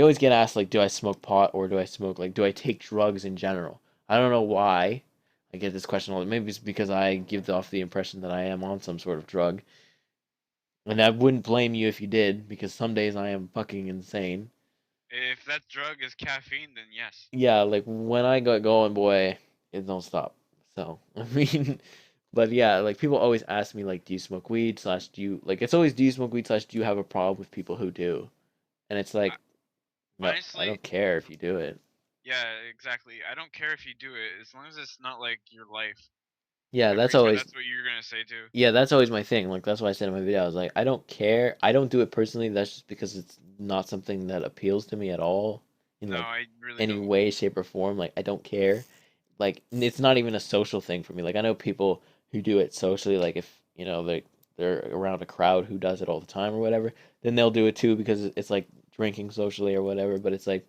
A: always get asked like, do I smoke pot or do I smoke like do I take drugs in general? I don't know why I get this question all. Maybe it's because I give off the impression that I am on some sort of drug, and I wouldn't blame you if you did because some days I am fucking insane.
B: If that drug is caffeine, then yes.
A: Yeah, like when I got going, boy, it don't stop. So I mean, but yeah, like people always ask me like, do you smoke weed? Slash, do you like? It's always do you smoke weed? Slash, do you have a problem with people who do? And it's
B: I,
A: like, no, I
B: honestly,
A: don't care if you do it.
B: yeah, exactly. I don't care if you do it as long as it's not like your life.
A: Yeah,
B: I'm
A: that's
B: pretty sure
A: always
B: that's what you're gonna say too.
A: yeah, that's always my thing. Like that's why I said in my video, I was like, I don't care. I don't do it personally. That's just because it's not something that appeals to me at all in
B: No,
A: like
B: I really
A: any
B: don't.
A: way, shape, or form. Like I don't care. Like it's not even a social thing for me. Like I know people who do it socially. Like if they're around a crowd who does it all the time or whatever, then they'll do it too because it's like drinking socially or whatever. But it's like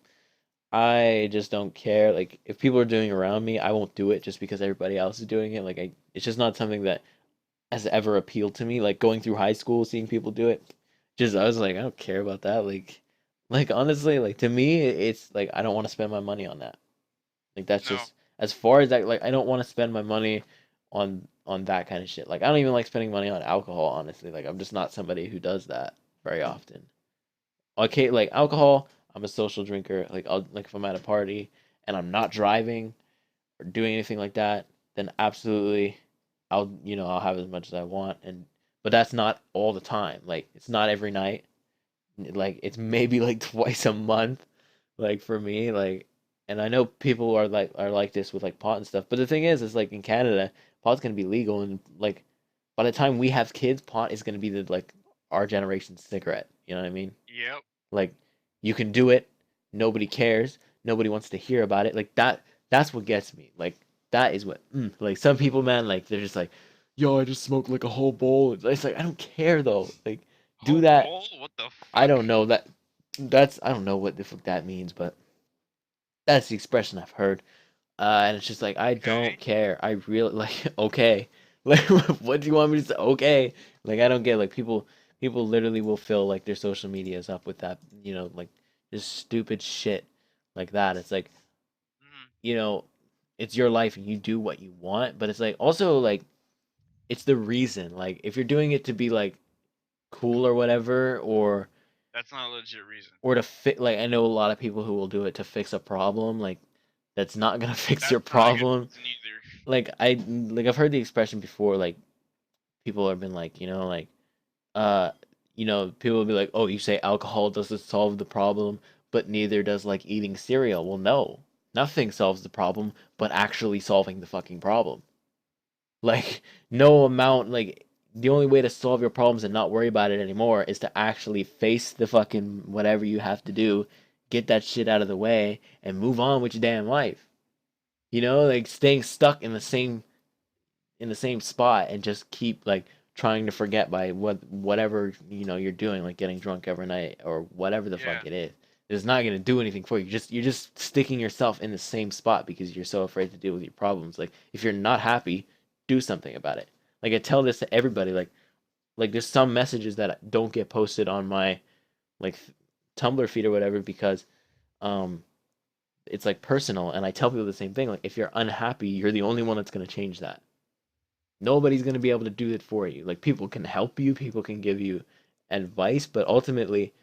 A: I just don't care. Like if people are doing it around me, I won't do it just because everybody else is doing it. It's just not something that has ever appealed to me. Like going through high school, seeing people do it, just I was like, I don't care about that. Like honestly, like to me, it's like I don't want to spend my money on that. Like that's
B: No,
A: just as far as that. Like I don't want to spend my money on that kind of shit. Like I don't even like spending money on alcohol. Honestly, like I'm just not somebody who does that very often. Okay, like alcohol, I'm a social drinker. Like I'll like if I'm at a party and I'm not driving or doing anything like that, then absolutely I'll have as much as I want and but that's not all the time. Like it's not every night. Like it's maybe like twice a month like for me like and I know people are like this with like pot and stuff. But the thing is like in Canada, pot's going to be legal and like by the time we have kids, pot is going to be the like our generation's cigarette. You know what I mean?
B: yep.
A: Like you can do it, nobody cares, nobody wants to hear about it. Like that's what gets me. Like that is what like some people man like they're just like, "Yo, I just smoked like a whole bowl." It's like I don't care though. Like do
B: Whole
A: that.
B: bowl? What the
A: I
B: fuck?
A: don't know that's I don't know what the fuck that means, but that's the expression I've heard. And it's just like I don't
B: Okay.
A: care. I really like okay. Like what do you want me to say? Okay. Like I don't get like people literally will fill like their social medias up with that, like just stupid shit like that. It's like,
B: Hmm.
A: you know, it's your life and you do what you want, but it's like also like it's the reason. Like if you're doing it to be like cool or whatever
B: That's not a legit reason.
A: or to fit like I know a lot of people who will do it to fix a problem, like that's not gonna fix your
B: That's not a good
A: problem.
B: reason either.
A: I've heard the expression before, like people have been like, uh, people will be like, oh, you say alcohol doesn't solve the problem, but neither does like eating cereal. Well, no, nothing solves the problem, but actually solving the fucking problem. Like no amount, like the only way to solve your problems and not worry about it anymore is to actually face the fucking whatever you have to do, get that shit out of the way, and move on with your damn life. Like staying stuck in the same spot and just keep like trying to forget by whatever you're doing, like getting drunk every night or whatever the
B: Yeah.
A: fuck it is. It's not gonna do anything for you. You're just sticking yourself in the same spot because you're so afraid to deal with your problems. Like if you're not happy, do something about it. Like I tell this to everybody. Like there's some messages that don't get posted on my like Tumblr feed or whatever because um it's like personal, and I tell people the same thing. Like if you're unhappy, you're the only one that's gonna change that. Nobody's going to be able to do it for you. Like people can help you, people can give you advice, but ultimately,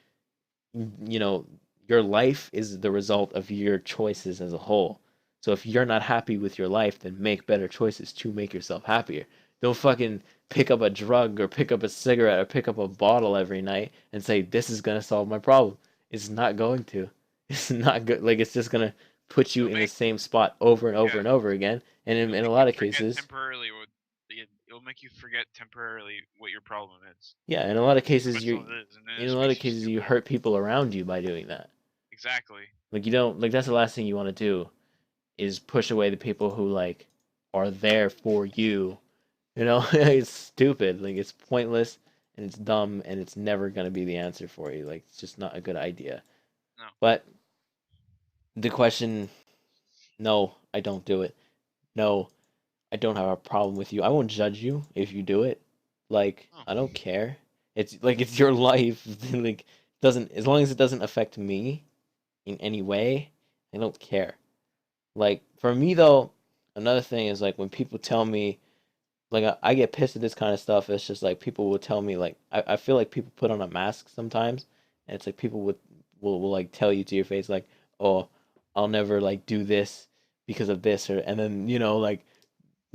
A: you know, your life is the result of your choices as a whole. So if you're not happy with your life, then make better choices to make yourself happier. Don't fucking pick up a drug or pick up a cigarette or pick up a bottle every night and say this is going to solve my problem. It's not going to. It's not good. Like it's just gonna put you
B: It'll
A: in the
B: make
A: same spot over and over
B: yeah.
A: and over again. And
B: It'll
A: in a
B: make you
A: lot of
B: forget
A: cases,
B: temporarily what it'll make you forget temporarily what your problem is.
A: yeah, in a lot of cases
B: That's
A: you're
B: all it is, and then it
A: in a
B: just
A: lot
B: makes
A: of
B: you
A: cases you
B: stupid.
A: hurt people around you by doing that.
B: Exactly.
A: Like you don't like that's the last thing you want to do is push away the people who like are there for you. You know, it's stupid. Like it's pointless and it's dumb and it's never gonna be the answer for you. Like it's just not a good idea.
B: No.
A: But the question, no, I don't do it. No, I don't have a problem with you. I won't judge you if you do it. Like
B: Oh.
A: I don't care. It's like it's your life. Like doesn't as long as it doesn't affect me in any way, I don't care. Like for me though, another thing is like when people tell me like I get pissed at this kind of stuff. It's just like people will tell me like I feel like people put on a mask sometimes, and it's like people will like tell you to your face like, oh, I'll never like do this because of this or and then like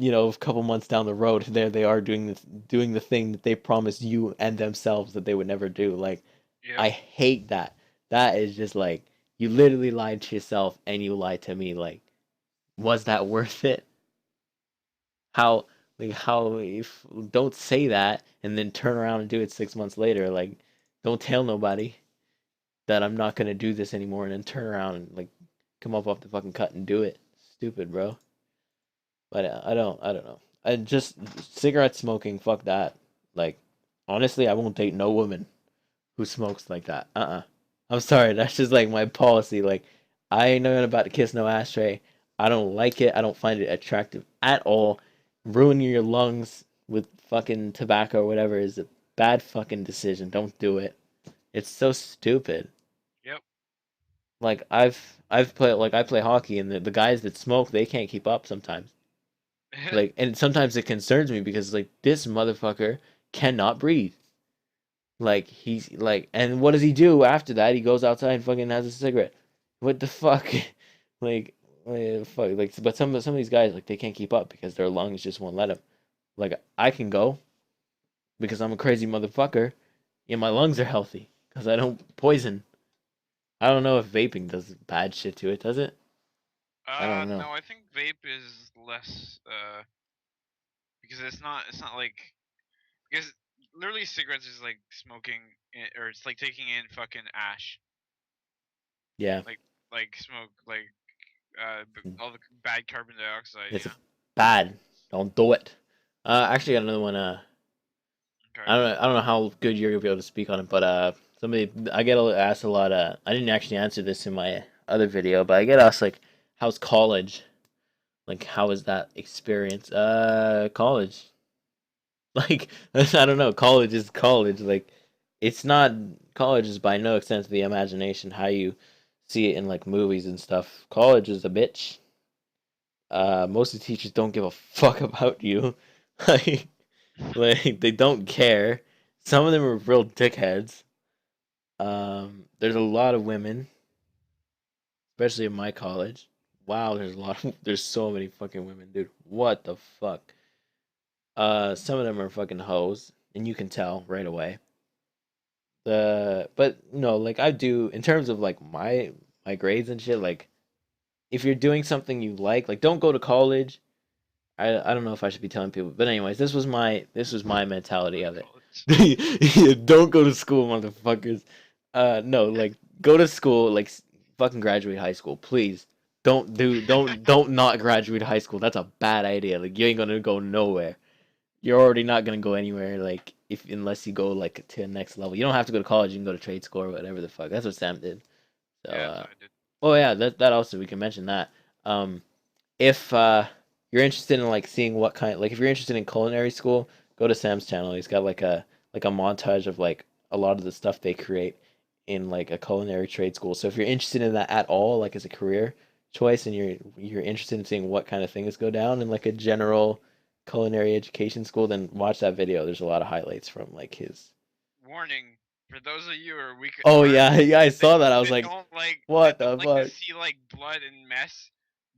A: a couple months down the road there they are doing the thing that they promised you and themselves that they would never do. Like
B: Yep.
A: I hate that. That is just like you literally lied to yourself and you lied to me. Like was that worth it? How how if don't say that and then turn around and do it 6 months later. Like don't tell nobody that I'm not gonna do this anymore and then turn around and like come up off the fucking cut and do it. Stupid, bro. But I don't know. I just cigarette smoking. Fuck that. Like honestly, I won't date no woman who smokes like that. I'm sorry. That's just like my policy. Like I ain't not about to kiss no ashtray. I don't like it. I don't find it attractive at all. Ruining your lungs with fucking tobacco or whatever is a bad fucking decision. Don't do it. It's so stupid.
B: Yep.
A: Like I've played like I play hockey and the guys that smoke they can't keep up sometimes. Like and sometimes it concerns me because like this motherfucker cannot breathe. Like he's like, and what does he do after that? He goes outside and fucking has a cigarette. What the fuck? like, fuck. Like, but some of these guys like they can't keep up because their lungs just won't let them. Like I can go because I'm a crazy motherfucker, and my lungs are healthy because I don't poison. I don't know if vaping does bad shit to it. Does it? I don't know.
B: No, I think vape is less because it's not like because literally cigarettes is like smoking or it's like taking in fucking ash.
A: Yeah,
B: Like smoke all the bad carbon dioxide,
A: it's bad. Don't do it. Actually, got another one.
B: Okay.
A: I don't know how good you're gonna be able to speak on it, but somebody I get asked a lot. I didn't actually answer this in my other video, but I get asked like, how's college? Like, how is that experience? College. Like, I don't know. College is college. Like, it's not college is by no extent of the imagination how you see it in like movies and stuff. College is a bitch. Most of the teachers don't give a fuck about you. like, like they don't care. Some of them are real dickheads. There's a lot of women, especially in my college. Wow, there's so many fucking women, dude. What the fuck? Some of them are fucking hoes, and you can tell right away. But no, like I do in terms of like my grades and shit. Like, if you're doing something you like don't go to college. I don't know if I should be telling people, but anyways, this was my mentality
B: Go to
A: of it.
B: college.
A: Yeah, don't go to school, motherfuckers. No, like go to school, like fucking graduate high school, please. Don't not graduate high school. That's a bad idea. Like you ain't gonna go nowhere. You're already not gonna go anywhere. Like if unless you go like to the next level, you don't have to go to college. You can go to trade school or whatever the fuck. That's what Sam did. So,
B: Yeah, that's what I did.
A: oh yeah, that also we can mention that. Um, if you're interested in like seeing what kind like if you're interested in culinary school, go to Sam's channel. He's got like a montage of like a lot of the stuff they create in like a culinary trade school. So if you're interested in that at all, like as a career choice and you're interested in seeing what kind of things go down in like a general culinary education school, then watch that video. There's a lot of highlights from like his
B: Warning for those of you who are weak
A: Oh
B: or
A: yeah, yeah, I
B: that,
A: saw that. I was
B: that
A: like,
B: don't like
A: what the
B: to
A: fuck?
B: see like blood and mess,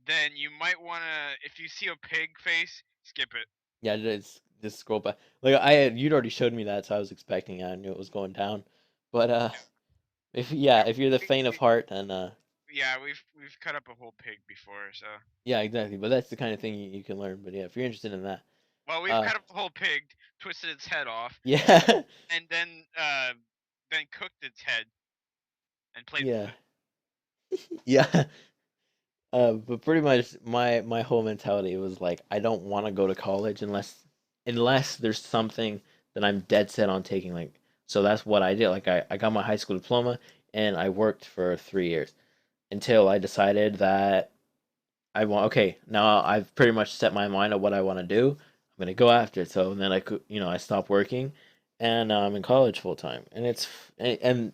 B: then you might wanna if you see a pig face, skip it.
A: Yeah, just scroll back. Like I had you'd already showed me that, so I was expecting it. I knew it was going down. But
B: Yeah.
A: Yeah,
B: Yeah,
A: if you're the faint of heart, then
B: yeah, we've cut up a whole pig before, so
A: yeah, exactly. But that's the kind of thing you can learn. But yeah, if you're interested in that,
B: well, we've
A: uh,
B: cut up a whole pig, twisted its head off,
A: yeah,
B: and then cooked its head and played with
A: yeah,
B: it.
A: yeah. But pretty much my whole mentality was like I don't want to go to college unless there's something that I'm dead set on taking. Like so that's what I did. Like I got my high school diploma and I worked for 3 years until I decided that I want okay, now I've pretty much set my mind on what I want to do. I'm gonna go after it. So then I could I stopped working and now I'm in college full time. And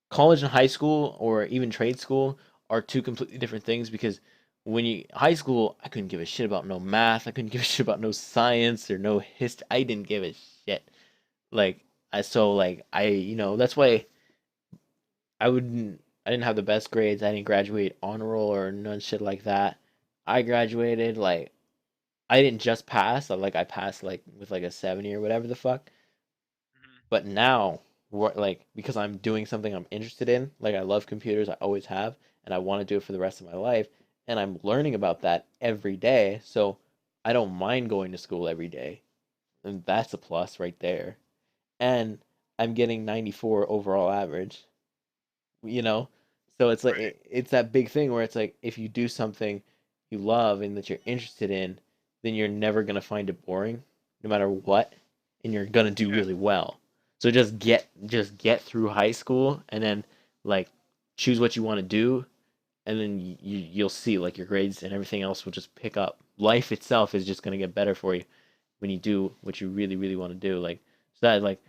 A: college and high school or even trade school are two completely different things because when you high school I couldn't give a shit about no math, I couldn't give a shit about no science or no history. I didn't give a shit. Like I that's why I didn't have the best grades. I didn't graduate honor roll or none shit like that. I graduated like I didn't just pass, I passed like with like a 70 or whatever the fuck.
B: Hmm.
A: But now, like because I'm doing something I'm interested in, like I love computers, I always have, and I want to do it for the rest of my life, and I'm learning about that every day. So I don't mind going to school every day, and that's a plus right there. And I'm getting 94 overall average, you know? So it's like
B: Right.
A: it's that big thing where it's like if you do something you love and that you're interested in, then you're never gonna find it boring, no matter what, and you're gonna do
B: Yeah.
A: really well. So just get through high school and then like choose what you want to do, and then you'll see like your grades and everything else will just pick up. Life itself is just gonna get better for you when you do what you really really want to do. Like so that like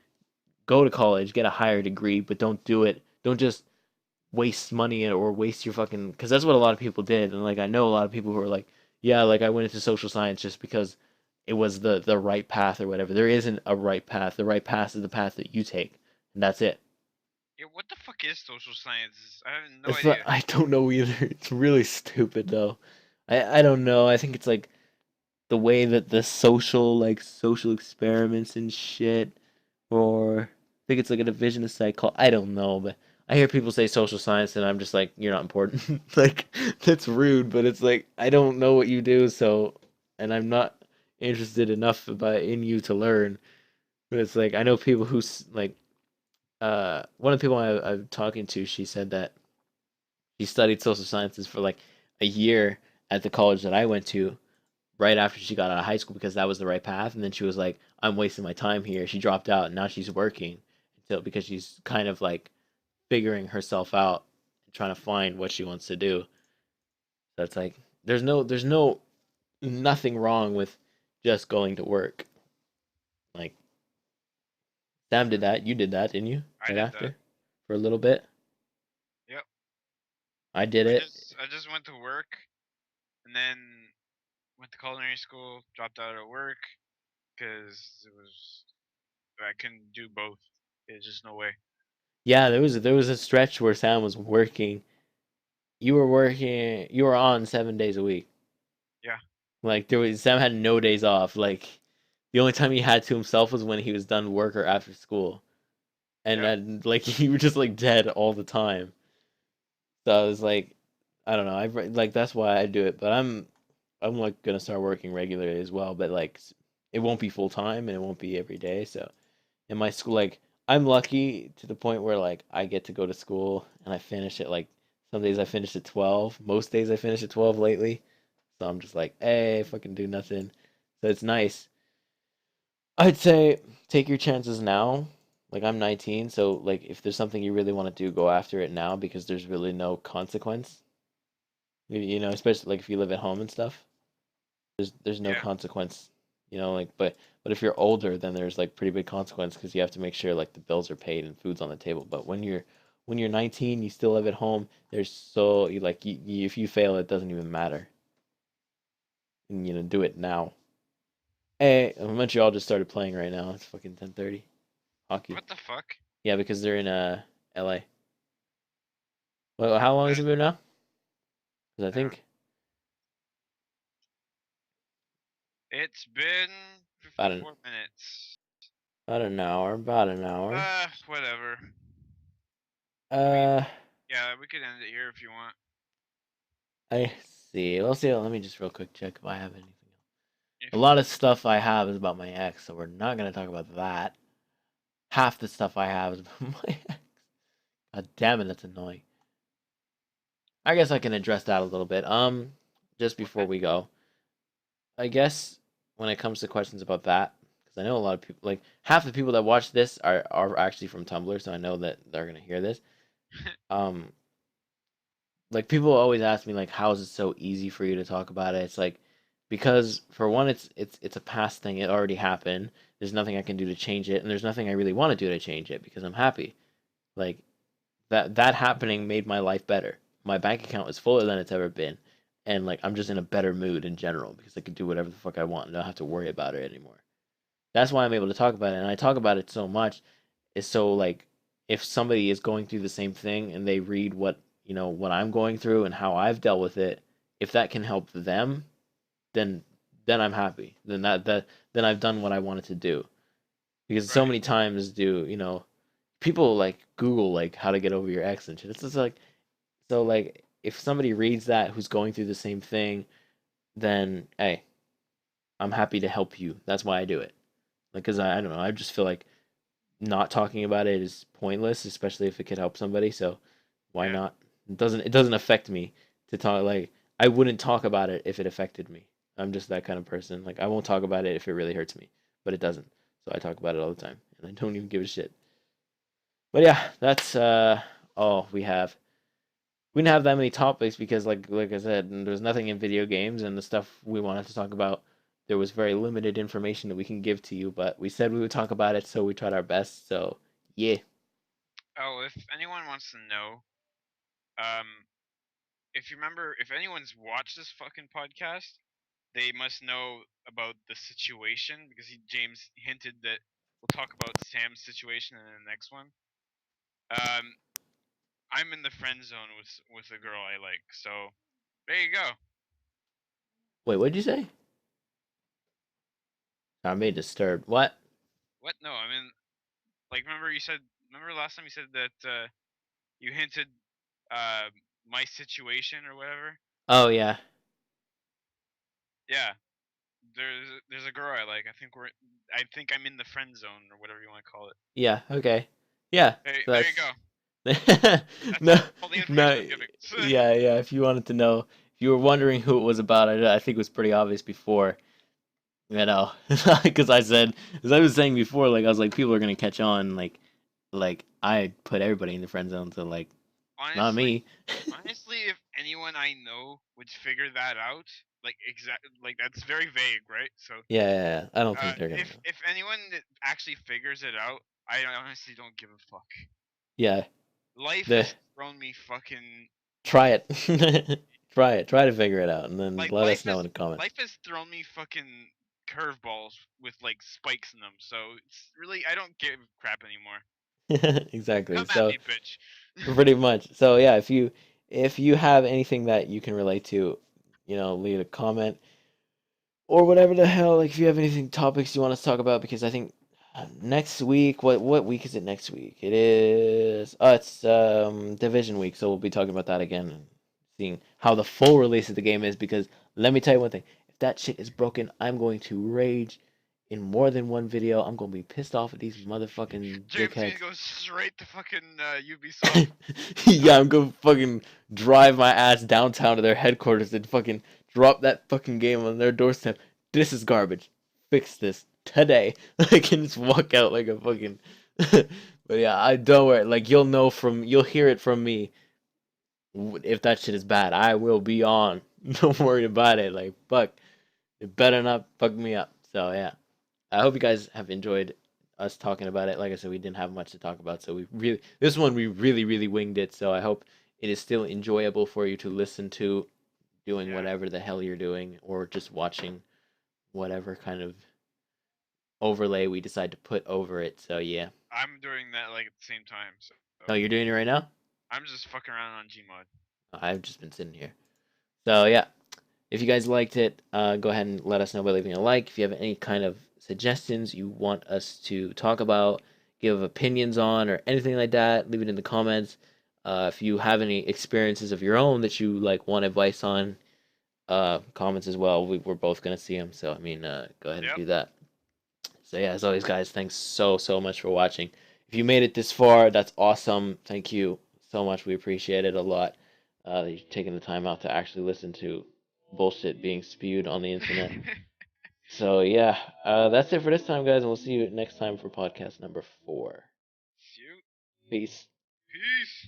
A: go to college, get a higher degree, but don't do it. Don't just waste money or waste your fucking because that's what a lot of people did. And like I know a lot of people who are like yeah like I went into social science just because it was the right path or whatever. There isn't a right path. The right path is the path that you take, and that's it.
B: Yeah. What the fuck is social sciences? I have no
A: It's not,
B: idea.
A: I don't know either. It's really stupid though. I don't know. I think it's like the way that the social experiments and shit, or I think it's like a division of psychology. I don't know, but I hear people say social science, and I'm just like, you're not important. Like that's rude, but it's like I don't know what you do, so and I'm not interested enough about in you to learn. But it's like I know people who like one of the people I'm talking to, she said that she studied social sciences for like a year at the college that I went to, right after she got out of high school because that was the right path. And then she was like, I'm wasting my time here. She dropped out and now she's working until because she's kind of like figuring herself out and trying to find what she wants to do. So it's like there's nothing wrong with just going to work. Like Sam did that, you did that, didn't you?
B: I
A: Right
B: did that.
A: after? For a little bit.
B: Yep.
A: I did it.
B: I just went to work and then went to culinary school. Dropped out of work because it was I couldn't do both. There's just no way.
A: Yeah, there was a stretch where Sam was working. You were on 7 days a week.
B: Yeah.
A: Like there was Sam had no days off. Like the only time he had to himself was when he was done work or after school, and
B: Yep.
A: then like you were just like dead all the time. So I was like, I don't know. I like that's why I do it. But I'm like gonna start working regularly as well. But like it won't be full time and it won't be every day. So in my school, like I'm lucky to the point where like I get to go to school and I finish at like some days I finish at 12. Most days I finish at 12 lately. So I'm just like, hey, fucking do nothing. So it's nice. I'd say take your chances now. Like I'm 19, so like if there's something you really want to do, go after it now because there's really no consequence. Especially like if you live at home and stuff. There's no
B: Yeah.
A: consequence. But if you're older, then there's like pretty big consequence because you have to make sure like the bills are paid and food's on the table. But when you're 19, you still live at home. There's so you like if you fail, it doesn't even matter. And do it now. Hey, Montreal just started playing right now. It's fucking 10:30. Hockey.
B: What the fuck?
A: Yeah, because they're in LA. Well, how long has it been now? Because I
B: I don't.
A: think
B: It's been
A: about an
B: 54 minutes.
A: about an hour, about an hour.
B: Whatever. I mean,
A: Uh,
B: yeah, we could end it here if you want.
A: I see. Let's see. Let me just real quick check if I have anything else.
B: If
A: A lot of stuff I have is about my ex, so we're not gonna talk about that. Half the stuff I have is about my ex. God damn it, that's annoying. I guess I can address that a little bit. Just before
B: okay,
A: we go, I guess when it comes to questions about that, because I know a lot of people, like half the people that watch this are actually from Tumblr, so I know that they're gonna hear this. Um, like people always ask me like, how is it so easy for you to talk about it? It's like because for one, it's a past thing. It already happened. There's nothing I can do to change it, and there's nothing I really want to do to change it because I'm happy. Like that happening made my life better. My bank account is fuller than it's ever been, and like I'm just in a better mood in general because I can do whatever the fuck I want and I don't have to worry about it anymore. That's why I'm able to talk about it, and I talk about it so much. Is so like if somebody is going through the same thing and they read what I'm going through and how I've dealt with it, if that can help them, then I'm happy. Then I've done what I wanted to do. Because so
B: right,
A: many times do people like Google like how to get over your ex and shit. It's just like so like if somebody reads that who's going through the same thing, then hey, I'm happy to help you. That's why I do it. Like, cause I don't know, I just feel like not talking about it is pointless, especially if it could help somebody. So why
B: yeah,
A: not? It doesn't affect me to talk. Like I wouldn't talk about it if it affected me. I'm just that kind of person. Like I won't talk about it if it really hurts me, but it doesn't. So I talk about it all the time, and I don't even give a shit. But yeah, that's all we have. We didn't have that many topics because like I said, there's nothing in video games and the stuff we wanted to talk about. There was very limited information that we can give to you, but we said we would talk about it, so we tried our best. So yeah.
B: oh, if anyone wants to know, um, if you remember, if anyone's watched this fucking podcast, they must know about the situation because James hinted that we'll talk about Sam's situation in the next one. Um, I'm in the friend zone with a girl I like, so there you go.
A: Wait, what did you say? I made disturbed. What?
B: What? No, I mean, like, remember last time you said that you hinted uh my situation or whatever.
A: Oh yeah,
B: Yeah, there's a girl I like. I think I'm in the friend zone or whatever you want to call it.
A: yeah. Okay, yeah.
B: There you go.
A: That's
B: That's
A: no,
B: all the information
A: no.
B: I'm giving.
A: Yeah, yeah. If you wanted to know, if you were wondering who it was about, I think it was pretty obvious before. You know, because as I was saying before, like I was like, people are gonna catch on, like I put everybody in the friend zone, so like it's not
B: honestly,
A: me.
B: honestly, if anyone I know would figure that out, like that's very vague, right? So,
A: Yeah, yeah, yeah. I don't think they're gonna know.
B: if anyone that actually figures it out, I honestly don't give a fuck.
A: Yeah,
B: Life
A: the
B: has thrown me fucking
A: try it, try to figure it out, and then
B: like
A: let us know in the comments.
B: life has thrown me fucking curveballs with like spikes in them. So it's really I don't give a crap anymore.
A: Exactly.
B: Come at
A: So
B: me, bitch.
A: pretty much. So yeah, if you have anything that you can relate to, leave a comment or whatever the hell. Like if you have anything topics you want us to talk about, because I think next week, what week is it next week? It's Division week, so we'll be talking about that again and seeing how the full release of the game is. Because let me tell you one thing: if that shit is broken, I'm going to rage in more than one video. I'm gonna be pissed off at these motherfucking
B: James
A: dickheads.
B: gonna go straight to fucking Ubisoft.
A: Yeah, I'm gonna fucking drive my ass downtown to their headquarters and fucking drop that fucking game on their doorstep. This is garbage. Fix this today. I can just walk out like a fucking. But yeah, I don't worry. Like you'll hear it from me. If that shit is bad, I will be on. Don't worry about it. Like fuck, it better not fuck me up. So yeah. I hope you guys have enjoyed us talking about it. Like I said, we didn't have much to talk about, so we really really winged it. So I hope it is still enjoyable for you to listen to, doing
B: Yeah,
A: whatever the hell you're doing, or just watching whatever kind of overlay we decide to put over it. So yeah.
B: I'm doing that like at the same time. So
A: Oh, you're doing it right now?
B: I'm just fucking around on Gmod.
A: I've just been sitting here. So yeah, if you guys liked it, go ahead and let us know by leaving a like. If you have any kind of suggestions you want us to talk about, give opinions on, or anything like that, leave it in the comments. If you have any experiences of your own that you like want advice on, comments as well. We're both gonna see them, so I mean, go ahead and
B: Yep.
A: do that. So yeah, as always, guys, thanks so much for watching. If you made it this far, that's awesome. Thank you so much. We appreciate it a lot. That you're taking the time out to actually listen to bullshit being spewed on the internet. So yeah, that's it for this time, guys, and we'll see you next time for podcast number 4.
B: Shoot.
A: Peace.
B: Peace.